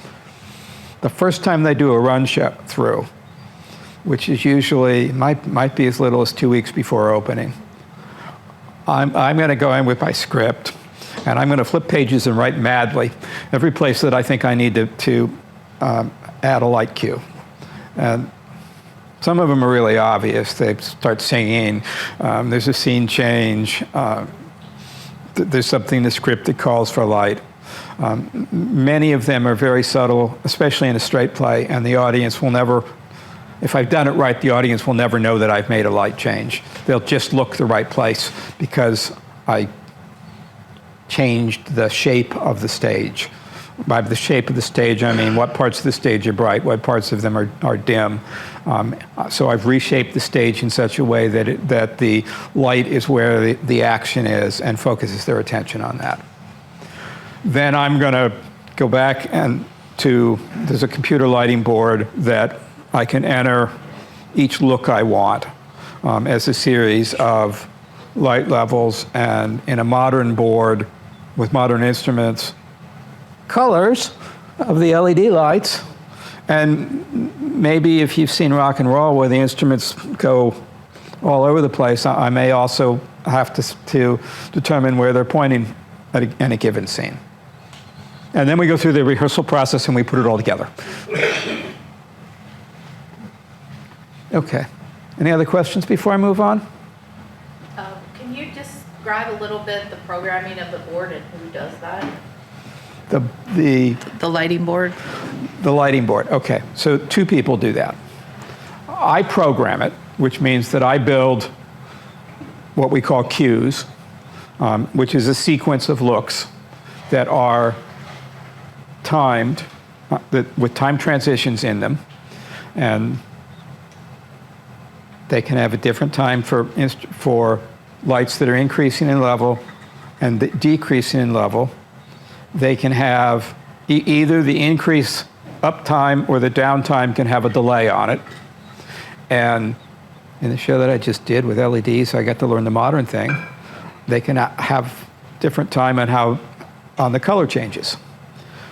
The first time they do a run through, which is usually, might be as little as 2 weeks before opening, I'm going to go in with my script, and I'm going to flip pages and write madly every place that I think I need to add a light cue. And some of them are really obvious. They start singing. There's a scene change. There's something in the script that calls for light. Many of them are very subtle, especially in a straight play, and the audience will never, if I've done it right, the audience will never know that I've made a light change. They'll just look the right place because I changed the shape of the stage. By the shape of the stage, I mean what parts of the stage are bright, what parts of them are dim. So I've reshaped the stage in such a way that the light is where the action is and focuses their attention on that. Then I'm going to go back there's a computer lighting board that I can enter each look I want as a series of light levels, and in a modern board with modern instruments, colors of the LED lights. And maybe if you've seen rock and roll where the instruments go all over the place, I may also have to determine where they're pointing at any given scene. And then we go through the rehearsal process and we put it all together. Okay. Any other questions before I move on? Can you describe a little bit the programming of the board and who does that? The lighting board? The lighting board. Okay. So two people do that. I program it, which means that I build what we call cues, which is a sequence of looks that are timed, with time transitions in them. And they can have a different time for lights that are increasing in level and decreasing in level. They can have either the increase uptime or the downtime can have a delay on it. And in the show that I just did with LEDs, I got to learn the modern thing. They can have different time on the color changes.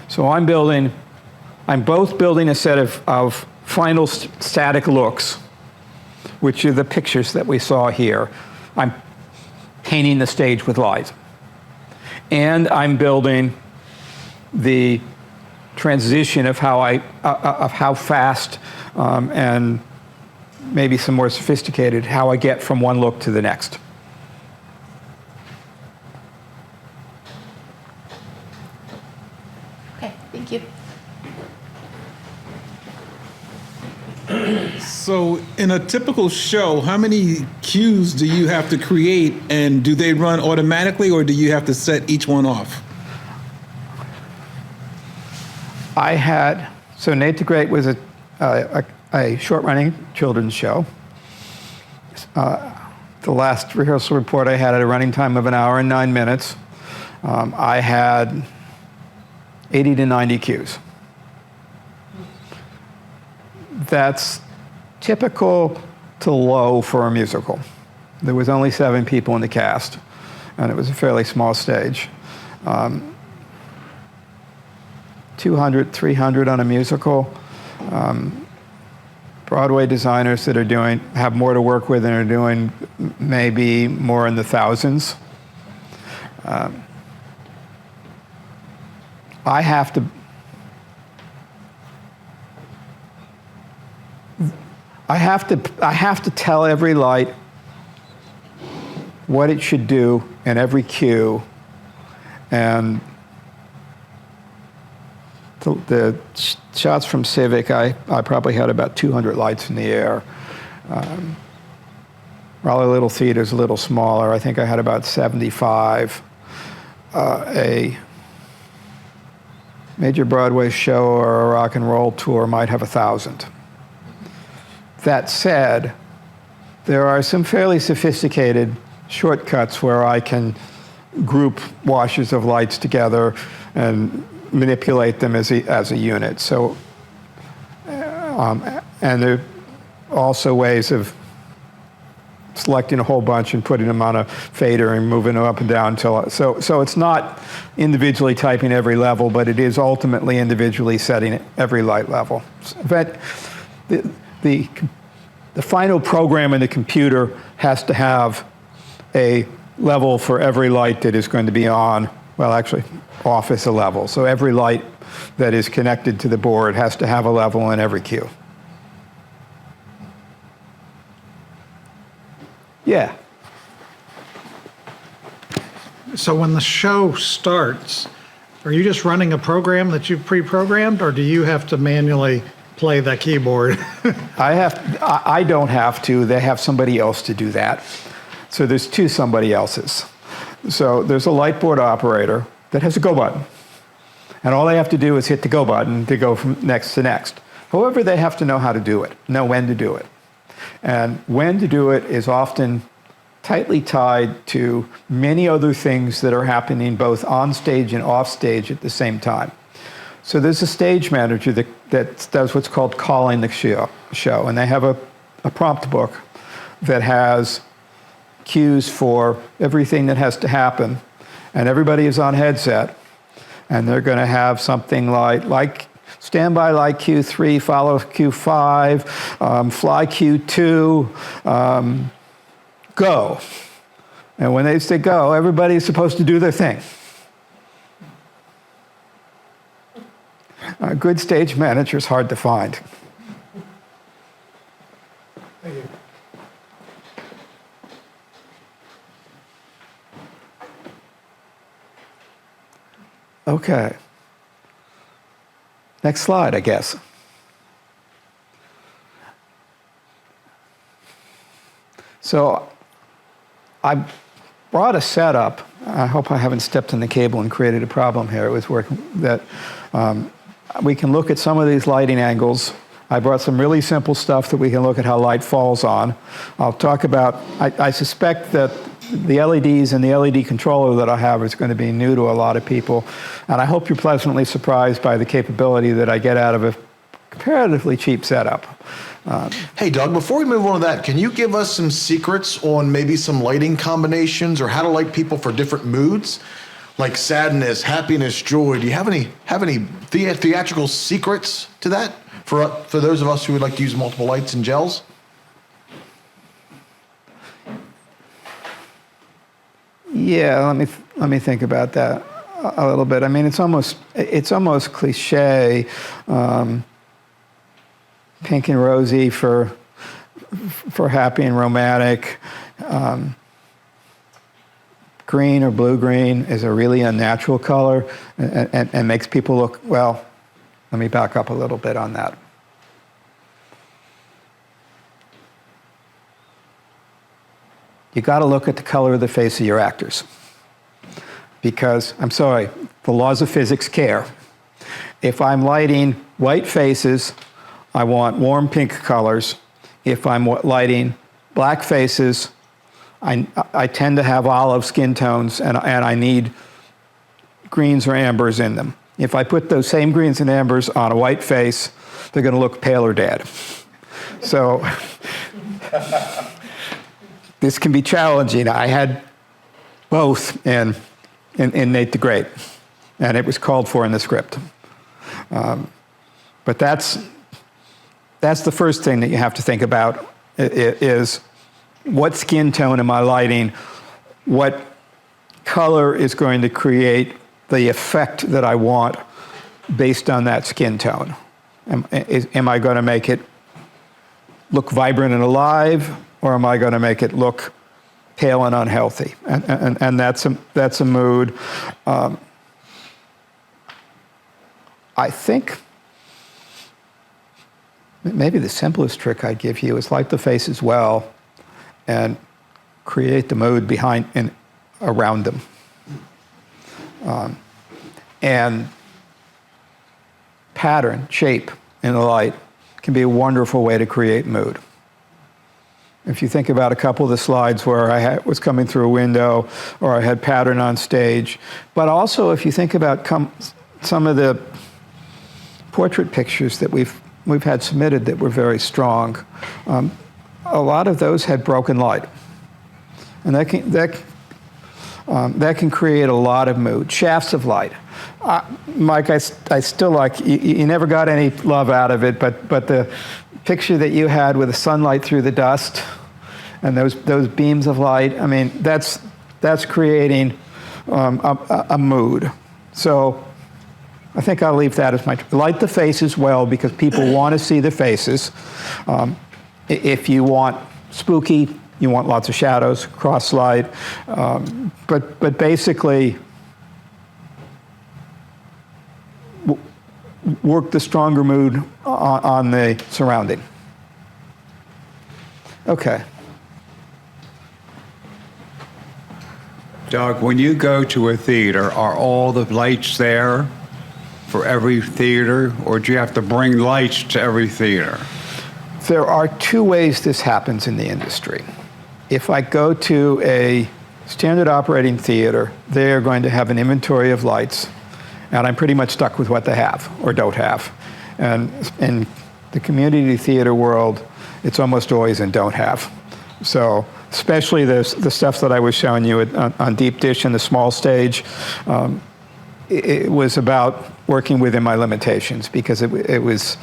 So I'm both building a set of final static looks, which are the pictures that we saw here. I'm painting the stage with light. And I'm building the transition of how fast and maybe some more sophisticated, how I get from one look to the next. Okay, thank you. So in a typical show, how many cues do you have to create, and do they run automatically, or do you have to set each one off? So Nate the Great was a short-running children's show. The last rehearsal report I had a running time of 1 hour and 9 minutes. I had 80 to 90 cues. That's typical to low for a musical. There was only 7 people in the cast, and it was a fairly small stage. 200, 300 on a musical. Broadway designers that have more to work with and are doing maybe more in the thousands. I have to tell every light what it should do in every cue, and the shots from Civic, I probably had about 200 lights in the air. Raleigh Little Theater's a little smaller. I think I had about 75. A major Broadway show or a rock and roll tour might have 1,000. That said, there are some fairly sophisticated shortcuts where I can group washes of lights together and manipulate them as a unit. So, and there are also ways of selecting a whole bunch and putting them on a fader and moving them up and down so it's not individually typing every level, but it is ultimately individually setting every light level. But the final program in the computer has to have a level for every light that is going to be on. Well, actually, off is a level. So every light that is connected to the board has to have a level in every cue. Yeah. So when the show starts, are you just running a program that you've pre-programmed, or do you have to manually play the keyboard? I don't have to. They have somebody else to do that. So there's 2 somebody else's. So there's a light board operator that has a go button. And all they have to do is hit the go button to go from next to next. However, they have to know how to do it, know when to do it. And when to do it is often tightly tied to many other things that are happening both on stage and off stage at the same time. So there's a stage manager that does what's called calling the show. And they have a prompt book that has cues for everything that has to happen, and everybody is on headset, and they're going to have something like standby light Q3, follow Q5, fly Q2, go. And when they say go, everybody's supposed to do their thing. A good stage manager is hard to find. Thank you. Okay. Next slide, I guess. So I brought a setup. I hope I haven't stepped on the cable and created a problem here. It was working that we can look at some of these lighting angles. I brought some really simple stuff that we can look at how light falls on. I'll talk about, I suspect that the LEDs and the LED controller that I have is going to be new to a lot of people. And I hope you're pleasantly surprised by the capability that I get out of a comparatively cheap setup. Hey, Doug, before we move on to that, can you give us some secrets on maybe some lighting combinations or how to light people for different moods? Like sadness, happiness, joy. Do you have any theatrical secrets to that for those of us who would like to use multiple lights and gels? Yeah, let me think about that a little bit. I mean, it's almost cliche. Pink and rosy for happy and romantic. Green or blue-green is a really unnatural color and makes people look, well, let me back up a little bit on that. You got to look at the color of the face of your actors. Because, I'm sorry, the laws of physics care. If I'm lighting white faces, I want warm pink colors. If I'm lighting black faces, I tend to have olive skin tones, and I need greens or ambers in them. If I put those same greens and ambers on a white face, they're going to look pale or dead. So this can be challenging. I had both in Nate the Great, and it was called for in the script. But that's the first thing that you have to think about is what skin tone am I lighting? What color is going to create the effect that I want based on that skin tone? Am I going to make it look vibrant and alive, or am I going to make it look pale and unhealthy? And that's a mood. I think maybe the simplest trick I'd give you is light the faces well and create the mood behind and around them. And pattern, shape in the light can be a wonderful way to create mood. If you think about a couple of the slides where I was coming through a window or I had pattern on stage, but also if you think about some of the portrait pictures that we've had submitted that were very strong, a lot of those had broken light, and that can create a lot of mood. Shafts of light. Mike, I still like, you never got any love out of it, but the picture that you had with the sunlight through the dust and those beams of light, I mean, that's creating a mood. So I think I'll leave that as my, light the faces well because people want to see the faces. If you want spooky, you want lots of shadows, cross light, but basically work the stronger mood on the surrounding. Okay. Doug, when you go to a theater, are all the lights there for every theater, or do you have to bring lights to every theater? There are two ways this happens in the industry. If I go to a standard operating theater, they are going to have an inventory of lights, and I'm pretty much stuck with what they have or don't have. And in the community theater world, it's almost always in don't have. So especially the stuff that I was showing you on deep dish and the small stage. It was about working within my limitations, because it was,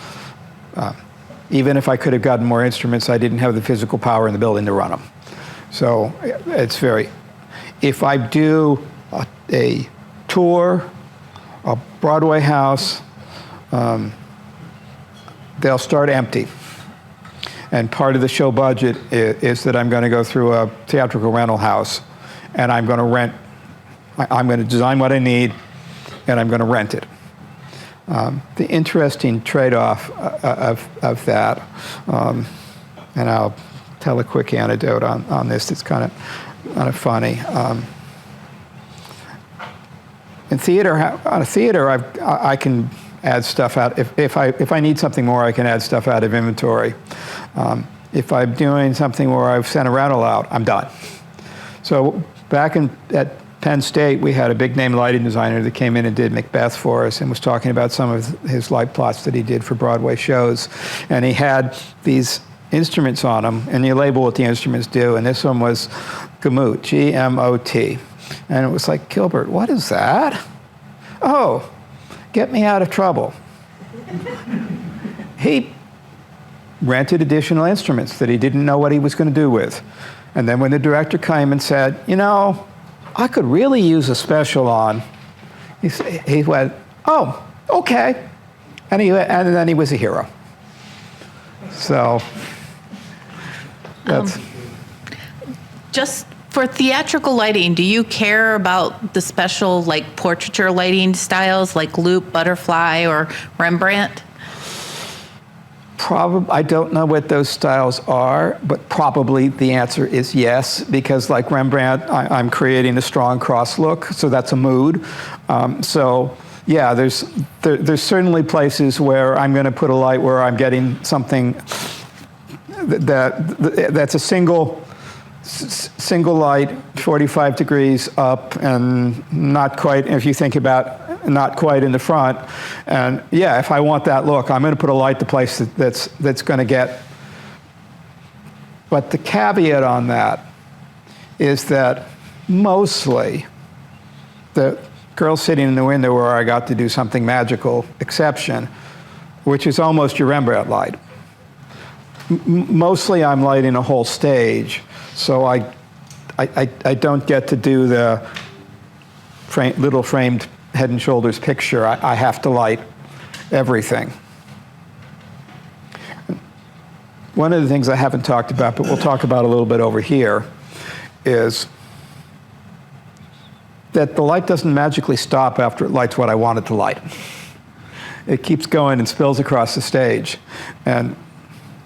even if I could have gotten more instruments, I didn't have the physical power in the building to run them. So it's if I do a tour, a Broadway house, they'll start empty. And part of the show budget is that I'm going to go through a theatrical rental house, and I'm going to design what I need, and I'm going to rent it. The interesting trade-off of that, and I'll tell a quick anecdote on this that's kind of funny. In theater, on a theater, I can add stuff out. If I need something more, I can add stuff out of inventory. If I'm doing something where I've sent a rental out, I'm done. So back at Penn State, we had a big-name lighting designer that came in and did Macbeth for us and was talking about some of his light plots that he did for Broadway shows. And he had these instruments on them, and you label what the instruments do, and this one was Gamut, G-M-O-T. And it was like, Gilbert, what is that? Oh, get me out of trouble. He rented additional instruments that he didn't know what he was going to do with. And then when the director came and said, you know, I could really use a special on, he went, oh, okay. And then he was a hero. So that's... Just for theatrical lighting, do you care about the special like portraiture lighting styles like loop, butterfly, or Rembrandt? I don't know what those styles are, but probably the answer is yes, because like Rembrandt, I'm creating a strong cross look, so that's a mood. So yeah, there's certainly places where I'm going to put a light where I'm getting something that's a single light, 45 degrees up, and not quite, if you think about not quite in the front. And yeah, if I want that look, I'm going to put a light to place that's going to get. But the caveat on that is that mostly the girl sitting in the window where I got to do something magical exception, which is almost your Rembrandt light. Mostly I'm lighting a whole stage, so I don't get to do the little framed head and shoulders picture. I have to light everything. One of the things I haven't talked about, but we'll talk about a little bit over here, is that the light doesn't magically stop after it lights what I want it to light. It keeps going and spills across the stage. And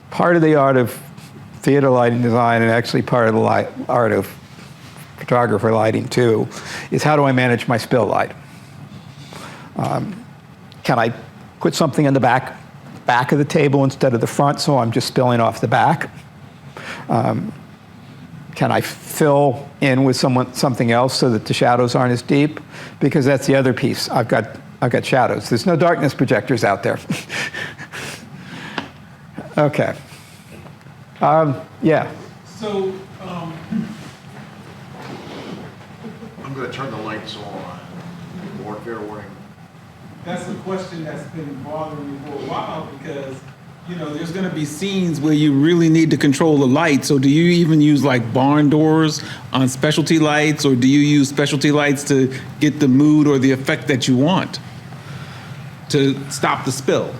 part of the art of theater lighting design, and actually part of the art of photographer lighting too, is how do I manage my spill light? Can I put something in the back of the table instead of the front, so I'm just spilling off the back? Can I fill in with something else so that the shadows aren't as deep? Because that's the other piece. I've got shadows. There's no darkness projectors out there. Okay. Yeah. So, I'm going to turn the lights on. Fair warning. That's a question that's been bothering me for a while, because, you know, there's going to be scenes where you really need to control the light. So do you even use like barn doors on specialty lights, or do you use specialty lights to get the mood or the effect that you want to stop the spill?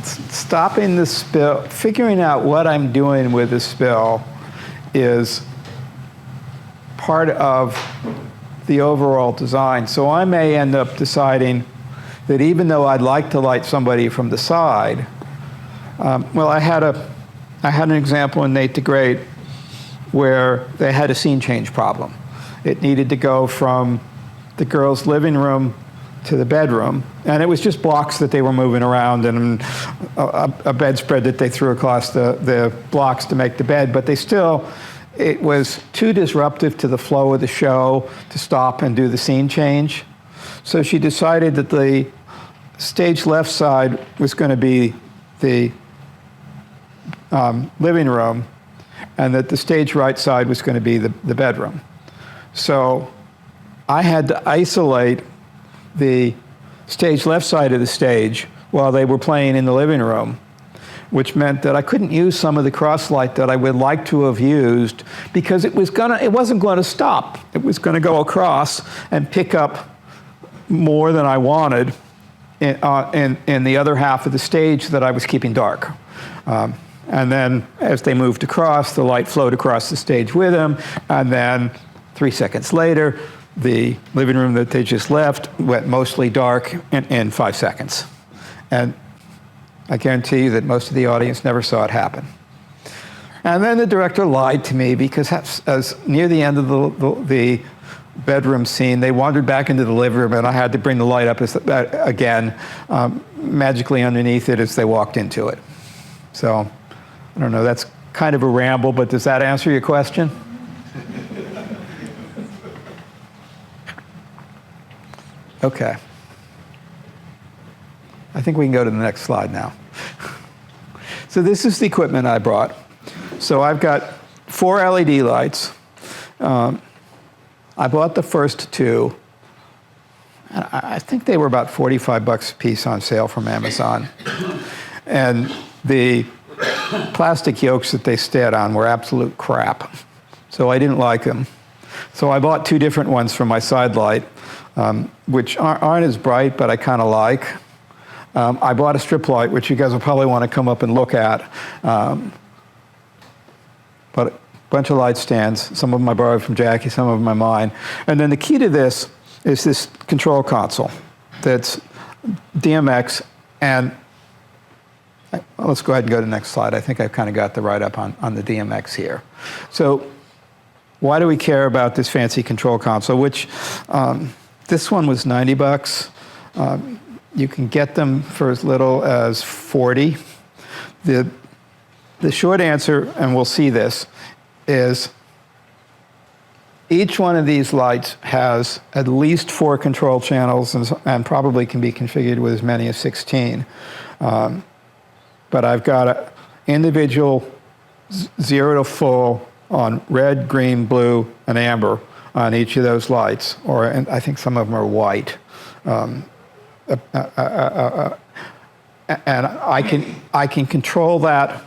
Stopping the spill, figuring out what I'm doing with the spill is part of the overall design. So I may end up deciding that even though I'd like to light somebody from the side, well, I had an example in Nate the Great where they had a scene change problem. It needed to go from the girls' living room to the bedroom, and it was just blocks that they were moving around and a bedspread that they threw across the blocks to make the bed, but it was too disruptive to the flow of the show to stop and do the scene change. So she decided that the stage left side was going to be the living room, and that the stage right side was going to be the bedroom. So I had to isolate the stage left side of the stage while they were playing in the living room, which meant that I couldn't use some of the cross light that I would like to have used because it wasn't going to stop. It was going to go across and pick up more than I wanted in the other half of the stage that I was keeping dark. And then as they moved across, the light flowed across the stage with them, and then 3 seconds later, the living room that they just left went mostly dark in 5 seconds. And I guarantee you that most of the audience never saw it happen. And then the director lied to me because as near the end of the bedroom scene, they wandered back into the living room, and I had to bring the light up again, magically underneath it as they walked into it. So, I don't know, that's kind of a ramble, but does that answer your question? Okay. I think we can go to the next slide now. So this is the equipment I brought. So I've got 4 LED lights. I bought the first 2. And I think they were about $45 a piece on sale from Amazon. And the plastic yolks that they stayed on were absolute crap. So I didn't like them. So I bought 2 different ones for my side light, which aren't as bright, but I kind of like. I bought a strip light, which you guys will probably want to come up and look at. But a bunch of light stands. Some of them I borrowed from Jackie, some of them are mine. And then the key to this is this control console that's DMX. And let's go ahead and go to the next slide. I think I've kind of got the write-up on the DMX here. So why do we care about this fancy control console, which this one was $90. You can get them for as little as 40. The short answer, and we'll see this, is each one of these lights has at least 4 control channels and probably can be configured with as many as 16. But I've got an individual 0 to full on red, green, blue, and amber on each of those lights, and I think some of them are white. And I can control that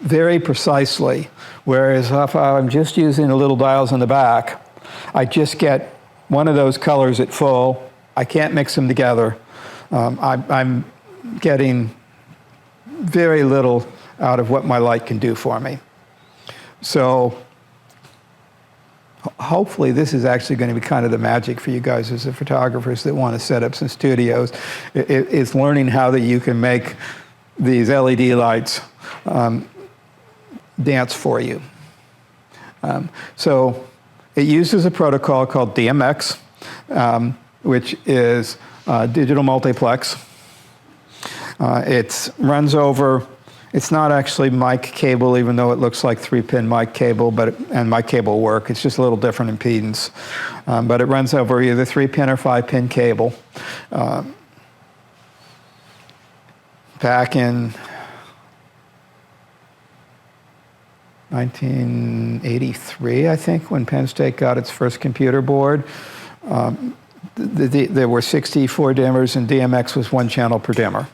very precisely, whereas if I'm just using the little dials in the back, I just get one of those colors at full. I can't mix them together. I'm getting very little out of what my light can do for me. So hopefully this is actually going to be kind of the magic for you guys as the photographers that want to set up some studios. It's learning how that you can make these LED lights dance for you. So it uses a protocol called DMX, which is digital multiplex. It runs over, it's not actually mic cable, even though it looks like 3-pin mic cable, and mic cable work. It's just a little different impedance. But it runs over either 3-pin or 5-pin cable. Back in 1983, I think, when Penn State got its first computer board, there were 64 dimmers, and DMX was 1 channel per dimmer.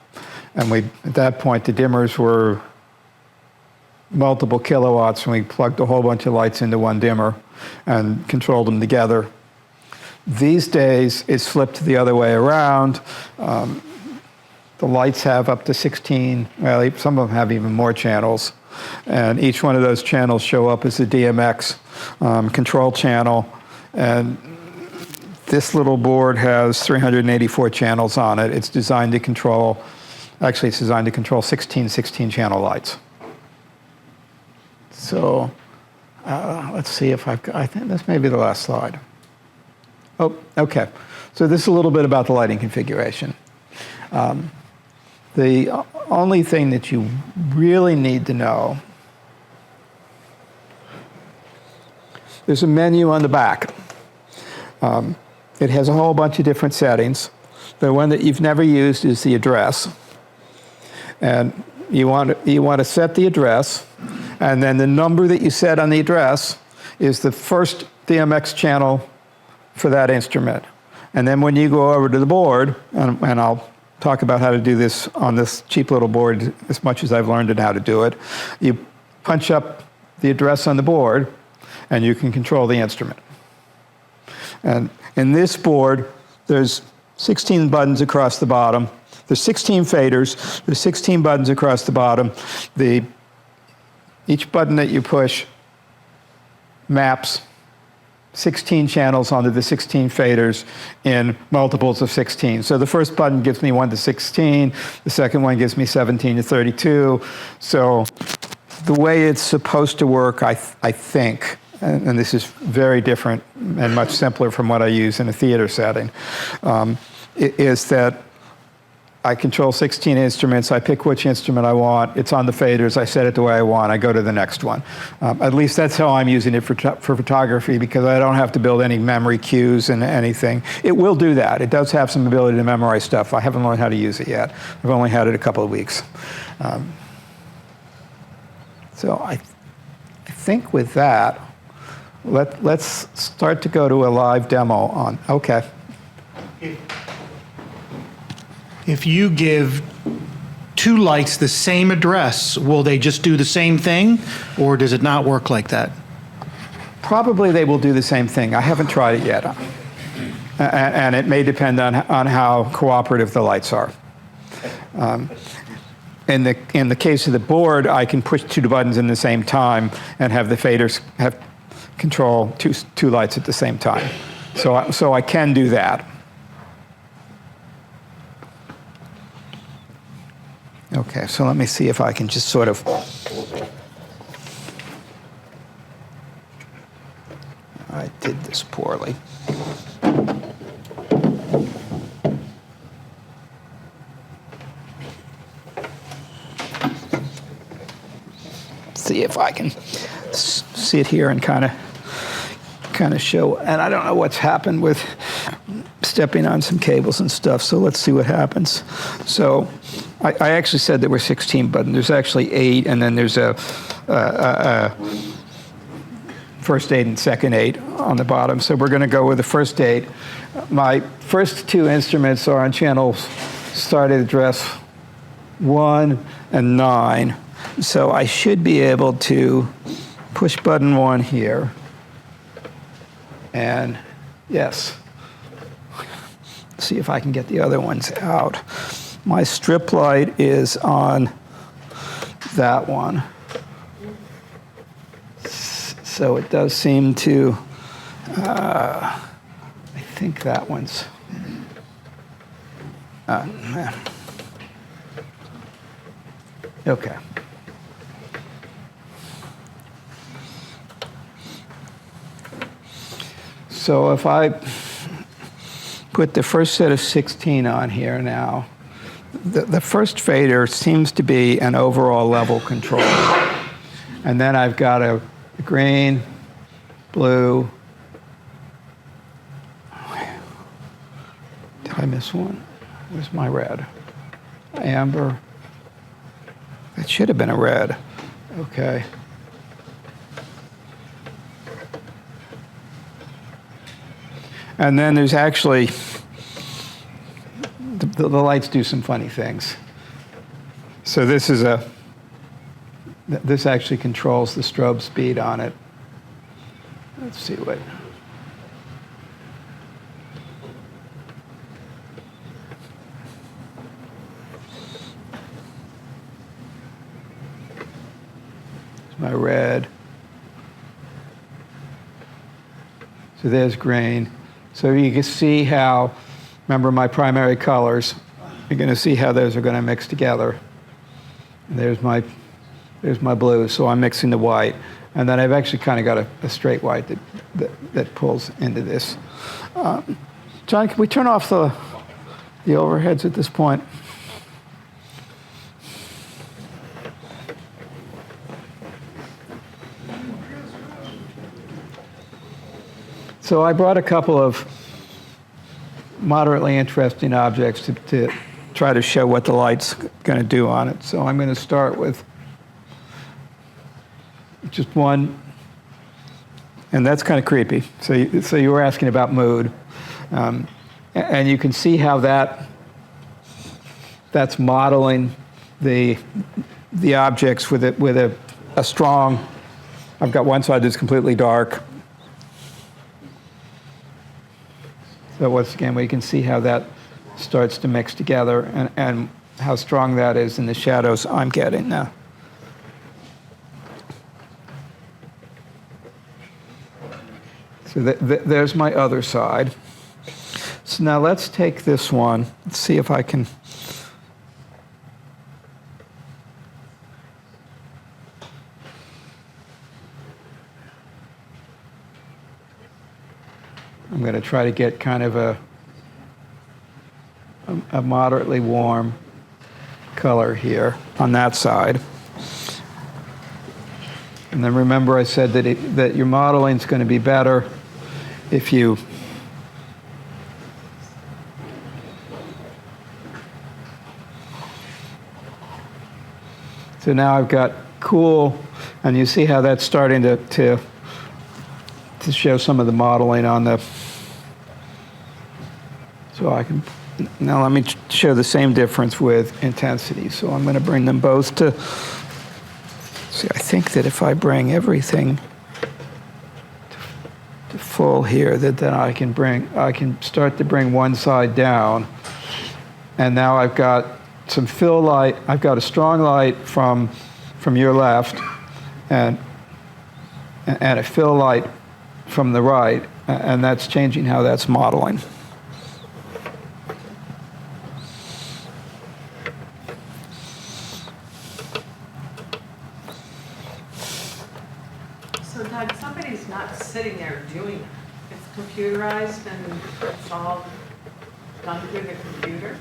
And at that point, the dimmers were multiple kilowatts, and we plugged a whole bunch of lights into 1 dimmer and controlled them together. These days, it's flipped the other way around. The lights have up to 16, well, some of them have even more channels. And each one of those channels show up as a DMX control channel. And this little board has 384 channels on it. It's designed to control, actually it's designed to control 16 channel lights. So let's see if I think this may be the last slide. Oh, okay. So this is a little bit about the lighting configuration. The only thing that you really need to know, there's a menu on the back. It has a whole bunch of different settings. The one that you've never used is the address. And you want to set the address, and then the number that you set on the address is the first DMX channel for that instrument. And then when you go over to the board, and I'll talk about how to do this on this cheap little board as much as I've learned and how to do it, you punch up the address on the board, and you can control the instrument. And in this board, there's 16 buttons across the bottom. There's 16 faders. There's 16 buttons across the bottom. Each button that you push maps 16 channels onto the 16 faders in multiples of 16. So the first button gives me 1 to 16. The second one gives me 17 to 32. So the way it's supposed to work, I think, and this is very different and much simpler from what I use in a theater setting, is that I control 16 instruments. I pick which instrument I want. It's on the faders. I set it the way I want. I go to the next one. At least that's how I'm using it for photography, because I don't have to build any memory cues and anything. It will do that. It does have some ability to memorize stuff. I haven't learned how to use it yet. I've only had it a couple of weeks. So I think with that, let's start to go to a live demo on, okay. If you give 2 lights the same address, will they just do the same thing, or does it not work like that? Probably they will do the same thing. I haven't tried it yet. And it may depend on how cooperative the lights are. In the case of the board, I can push 2 buttons in the same time and have the faders control two lights at the same time. So I can do that. Okay, so let me see if I can just sort of... I did this poorly. See if I can sit here and kind of show, and I don't know what's happened with stepping on some cables and stuff, so let's see what happens. So I actually said there were 16 buttons. There's actually 8, and then there's a first 8 and second 8 on the bottom. So we're going to go with the first 8. My first 2 instruments are on channels started address 1 and 9. So I should be able to push button 1 here. And yes, see if I can get the other ones out. My strip light is on that one. So it does seem to, I think that one's, okay. So if I put the first set of 16 on here now, the first fader seems to be an overall level control. And then I've got a green, blue. Did I miss one? Where's my red? Amber. That should have been a red. Okay. And then there's actually, the lights do some funny things. So this is this actually controls the strobe speed on it. Let's see what. There's my red. So there's green. So you can see how, remember my primary colors, you're going to see how those are going to mix together. And there's my blue, so I'm mixing the white. And then I've actually kind of got a straight white that pulls into this. John, can we turn off the overheads at this point? So I brought a couple of moderately interesting objects to try to show what the light's going to do on it. So I'm going to start with just one, and that's kind of creepy. So you were asking about mood, and you can see how that's modeling the objects with a strong. I've got one side that's completely dark. So once again, we can see how that starts to mix together and how strong that is in the shadows I'm getting now. So there's my other side. So now let's take this one. Let's see if I can. I'm going to try to get kind of a moderately warm color here on that side. And then remember I said that your modeling is going to be better if you so now I've got cool, and you see how that's starting to show some of the modeling on the, so I can, now let me show the same difference with intensity. So I'm going to bring them both to, see, I think that if I bring everything to full here, that then I can start to bring one side down. And now I've got some fill light, I've got a strong light from your left and a fill light from the right, and that's changing how that's modeling. So Doug, somebody's not sitting there doing it. It's computerized and it's all done through the computer?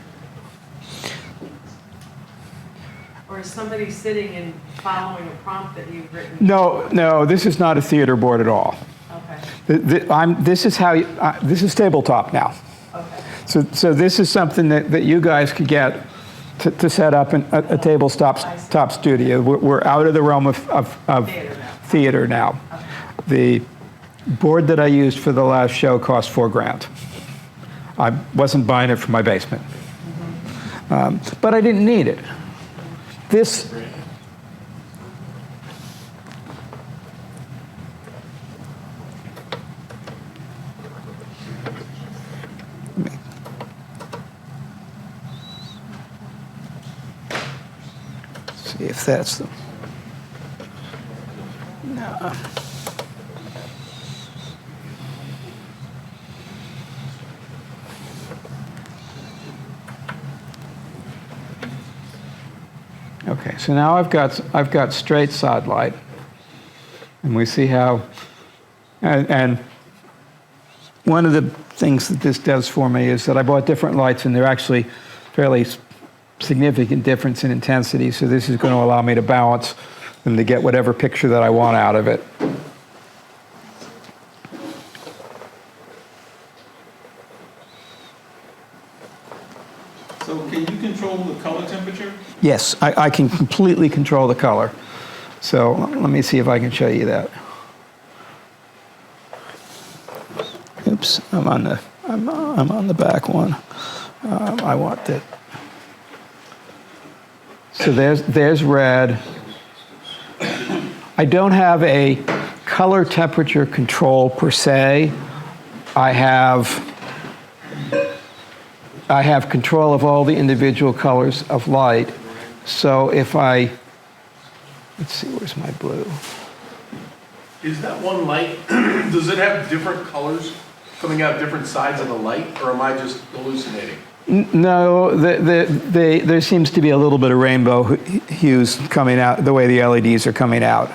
Or is somebody sitting and following a prompt that you've written? No, this is not a theater board at all. Okay. This is tabletop now. Okay. So this is something that you guys could get to set up a tabletop studio. We're out of the realm of theater now. The board that I used for the last show cost $4,000. I wasn't buying it for my basement, but I didn't need it. This. See if that's the. No. Okay, so now I've got straight side light, and we see how. And one of the things that this does for me is that I bought different lights, and they're actually fairly significant difference in intensity, so this is going to allow me to balance and to get whatever picture that I want out of it. So can you control the color temperature? Yes, I can completely control the color. So let me see if I can show you that. Oops, I'm on the back one. I want that. So there's red. I don't have a color temperature control per se. I have control of all the individual colors of light. So if let's see, where's my blue? Is that one light, does it have different colors coming out different sides of the light, or am I just hallucinating? No, there seems to be a little bit of rainbow hues coming out, the way the LEDs are coming out.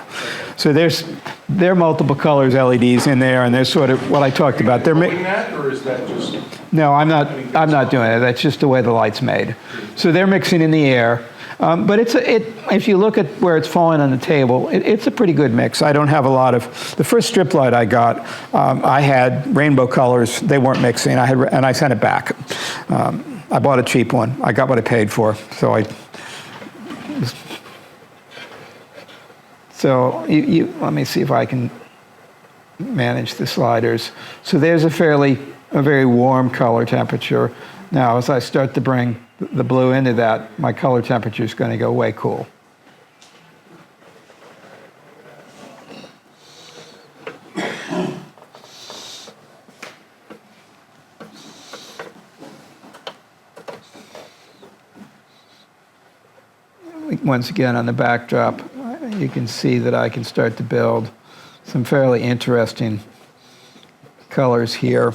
So there are multiple colors LEDs in there, and there's sort of what I talked about. They're doing that, or is that just? No, I'm not doing it. That's just the way the light's made. So they're mixing in the air. But if you look at where it's falling on the table, it's a pretty good mix. I don't have a lot of, the first strip light I got, I had rainbow colors. They weren't mixing. And I sent it back. I bought a cheap one. I got what I paid for. So let me see if I can manage the sliders. So there's a very warm color temperature. Now, as I start to bring the blue into that, my color temperature is going to go way cool. Once again, on the backdrop, you can see that I can start to build some fairly interesting colors here.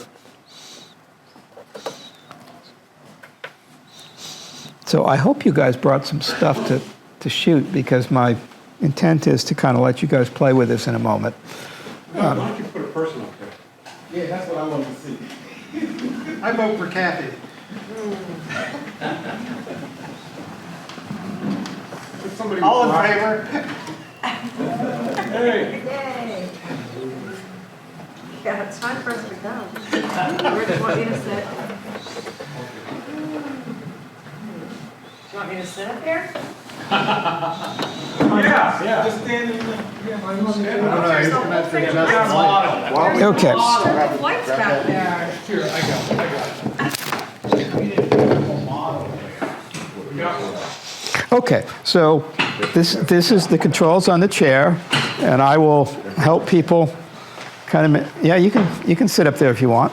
So I hope you guys brought some stuff to shoot, because my intent is to kind of let you guys play with this in a moment. Why don't you put a person up there? Yeah, that's what I wanted to see. I vote for Kathy. Put somebody All in with favor? Hey, Yay! Yeah, it's time for us to go. Where do you want me to sit? Do you want me to sit up here? yeah. Just stand in the, I don't know, he's gonna have to adjust the light. Okay. There's lights back there. Here, I got it. Okay, so this is the controls on the chair, and I will help people kind of, yeah, you can sit up there if you want.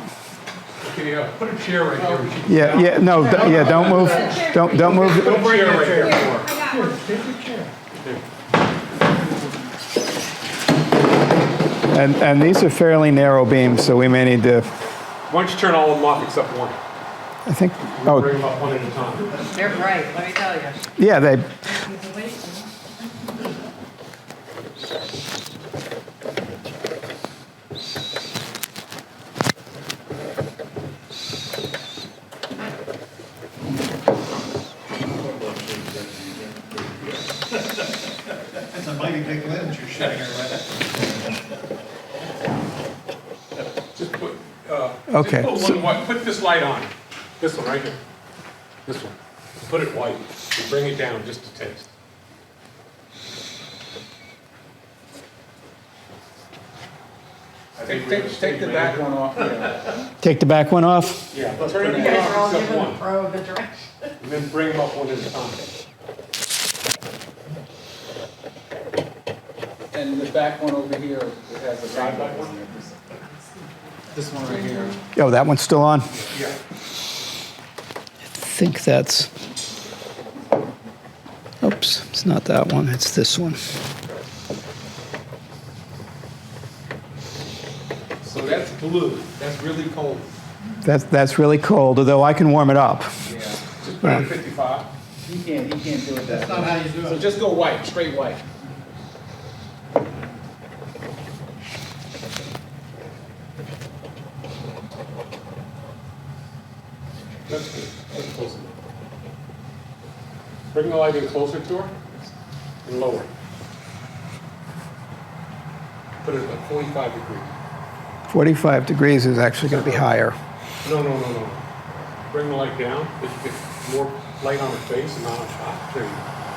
Okay, put a chair right here. Yeah, no, don't move, don't move. Put a chair right here. And these are fairly narrow beams, so we may need to, Why don't you turn all of them off except one? I think, Bring them up one at a time. They're bright, let me tell you. yeah, they, That's a mighty big lens you're showing her, right? Just put, Okay, just put one white, put this light on. This one right here. This one. Put it white. And bring it down just a taste. take the back one off. Yeah. take the back one off. Yeah, turn You it guys are all off except giving one. the pro the direction. And then bring them up one at a time. And the back one over here, it has a side back one. This one right here. Oh, that one's still on? Yeah. I think that's, oops, it's not that one, it's this one. So that's blue. That's really cold. That's really cold, although I can warm it up. Yeah. Just put it at 55. He can't do it That's not how you do So it. just go white, straight white. That's good. That's close enough. Bring the light in closer to her and lower. Put it at 45 degrees. 45 degrees is actually going to be higher. No. Bring the light down. If you get more light on her face and not on top. There you go.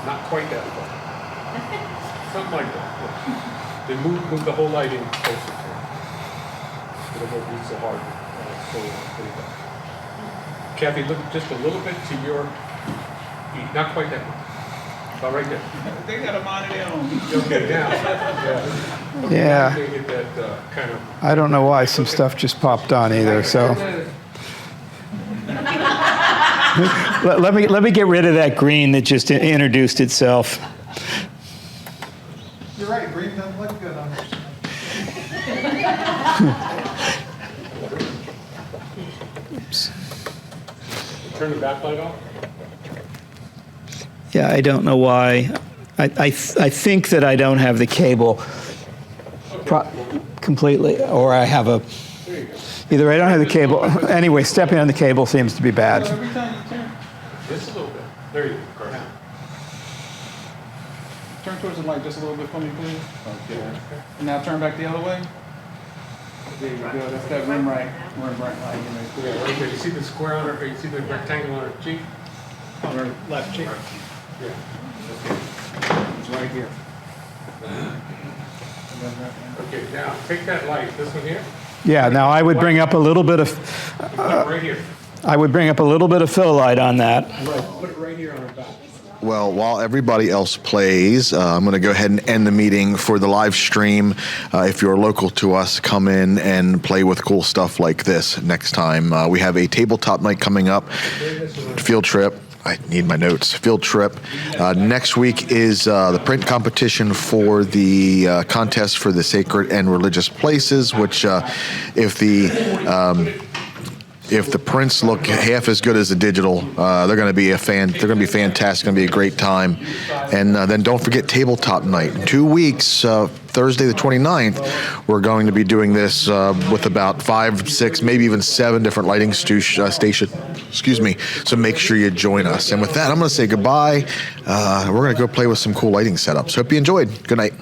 Not quite that far. Something like that. Yeah. Then move the whole light in closer to her. It won't be so hard. There you go. Kathy, look just a little bit to your feet. Not quite that much. About right there. They got a monitor on. Okay, now. Yeah. They get that kind of. I don't know why some stuff just popped on either, so. Let me get rid of that green that just introduced itself. You're right, green doesn't look good on this. Turn the backlight off. Yeah, I don't know why. I think that I don't have the cable completely, or I have a, There you go. either I don't have the cable, anyway, stepping on the cable seems to be bad. Every time you turn, Just a little bit. There you go. Now. turn towards the light just a little bit for me, please. Okay. And now turn back the other way. There you go. That's that Rembrandt line. Yeah, right there. You see the square on her, you see the rectangle on her cheek? On her left cheek. Yeah. It's right here. Okay, now, take that light, this one here, Yeah, now I would bring up a little bit of, put it right here. I would bring up a little bit of fill light on that. Right, put it right here on her back. Well, while everybody else plays, I'm going to go ahead and end the meeting for the live stream. If you're local to us, come in and play with cool stuff like this next time. We have a tabletop night coming up, field trip. I need my notes. Field trip. Next week is the print competition for the contest for the sacred and religious places, which if the prints look half as good as the digital, they're going to be fantastic. It's going to be a great time. And then don't forget tabletop night. In 2 weeks, Thursday the 29th, we're going to be doing this with about 5, 6, maybe even 7 different lighting stations. Excuse me. So make sure you join us. And with that, I'm going to say goodbye. We're going to go play with some cool lighting setups. Hope you enjoyed. Good night.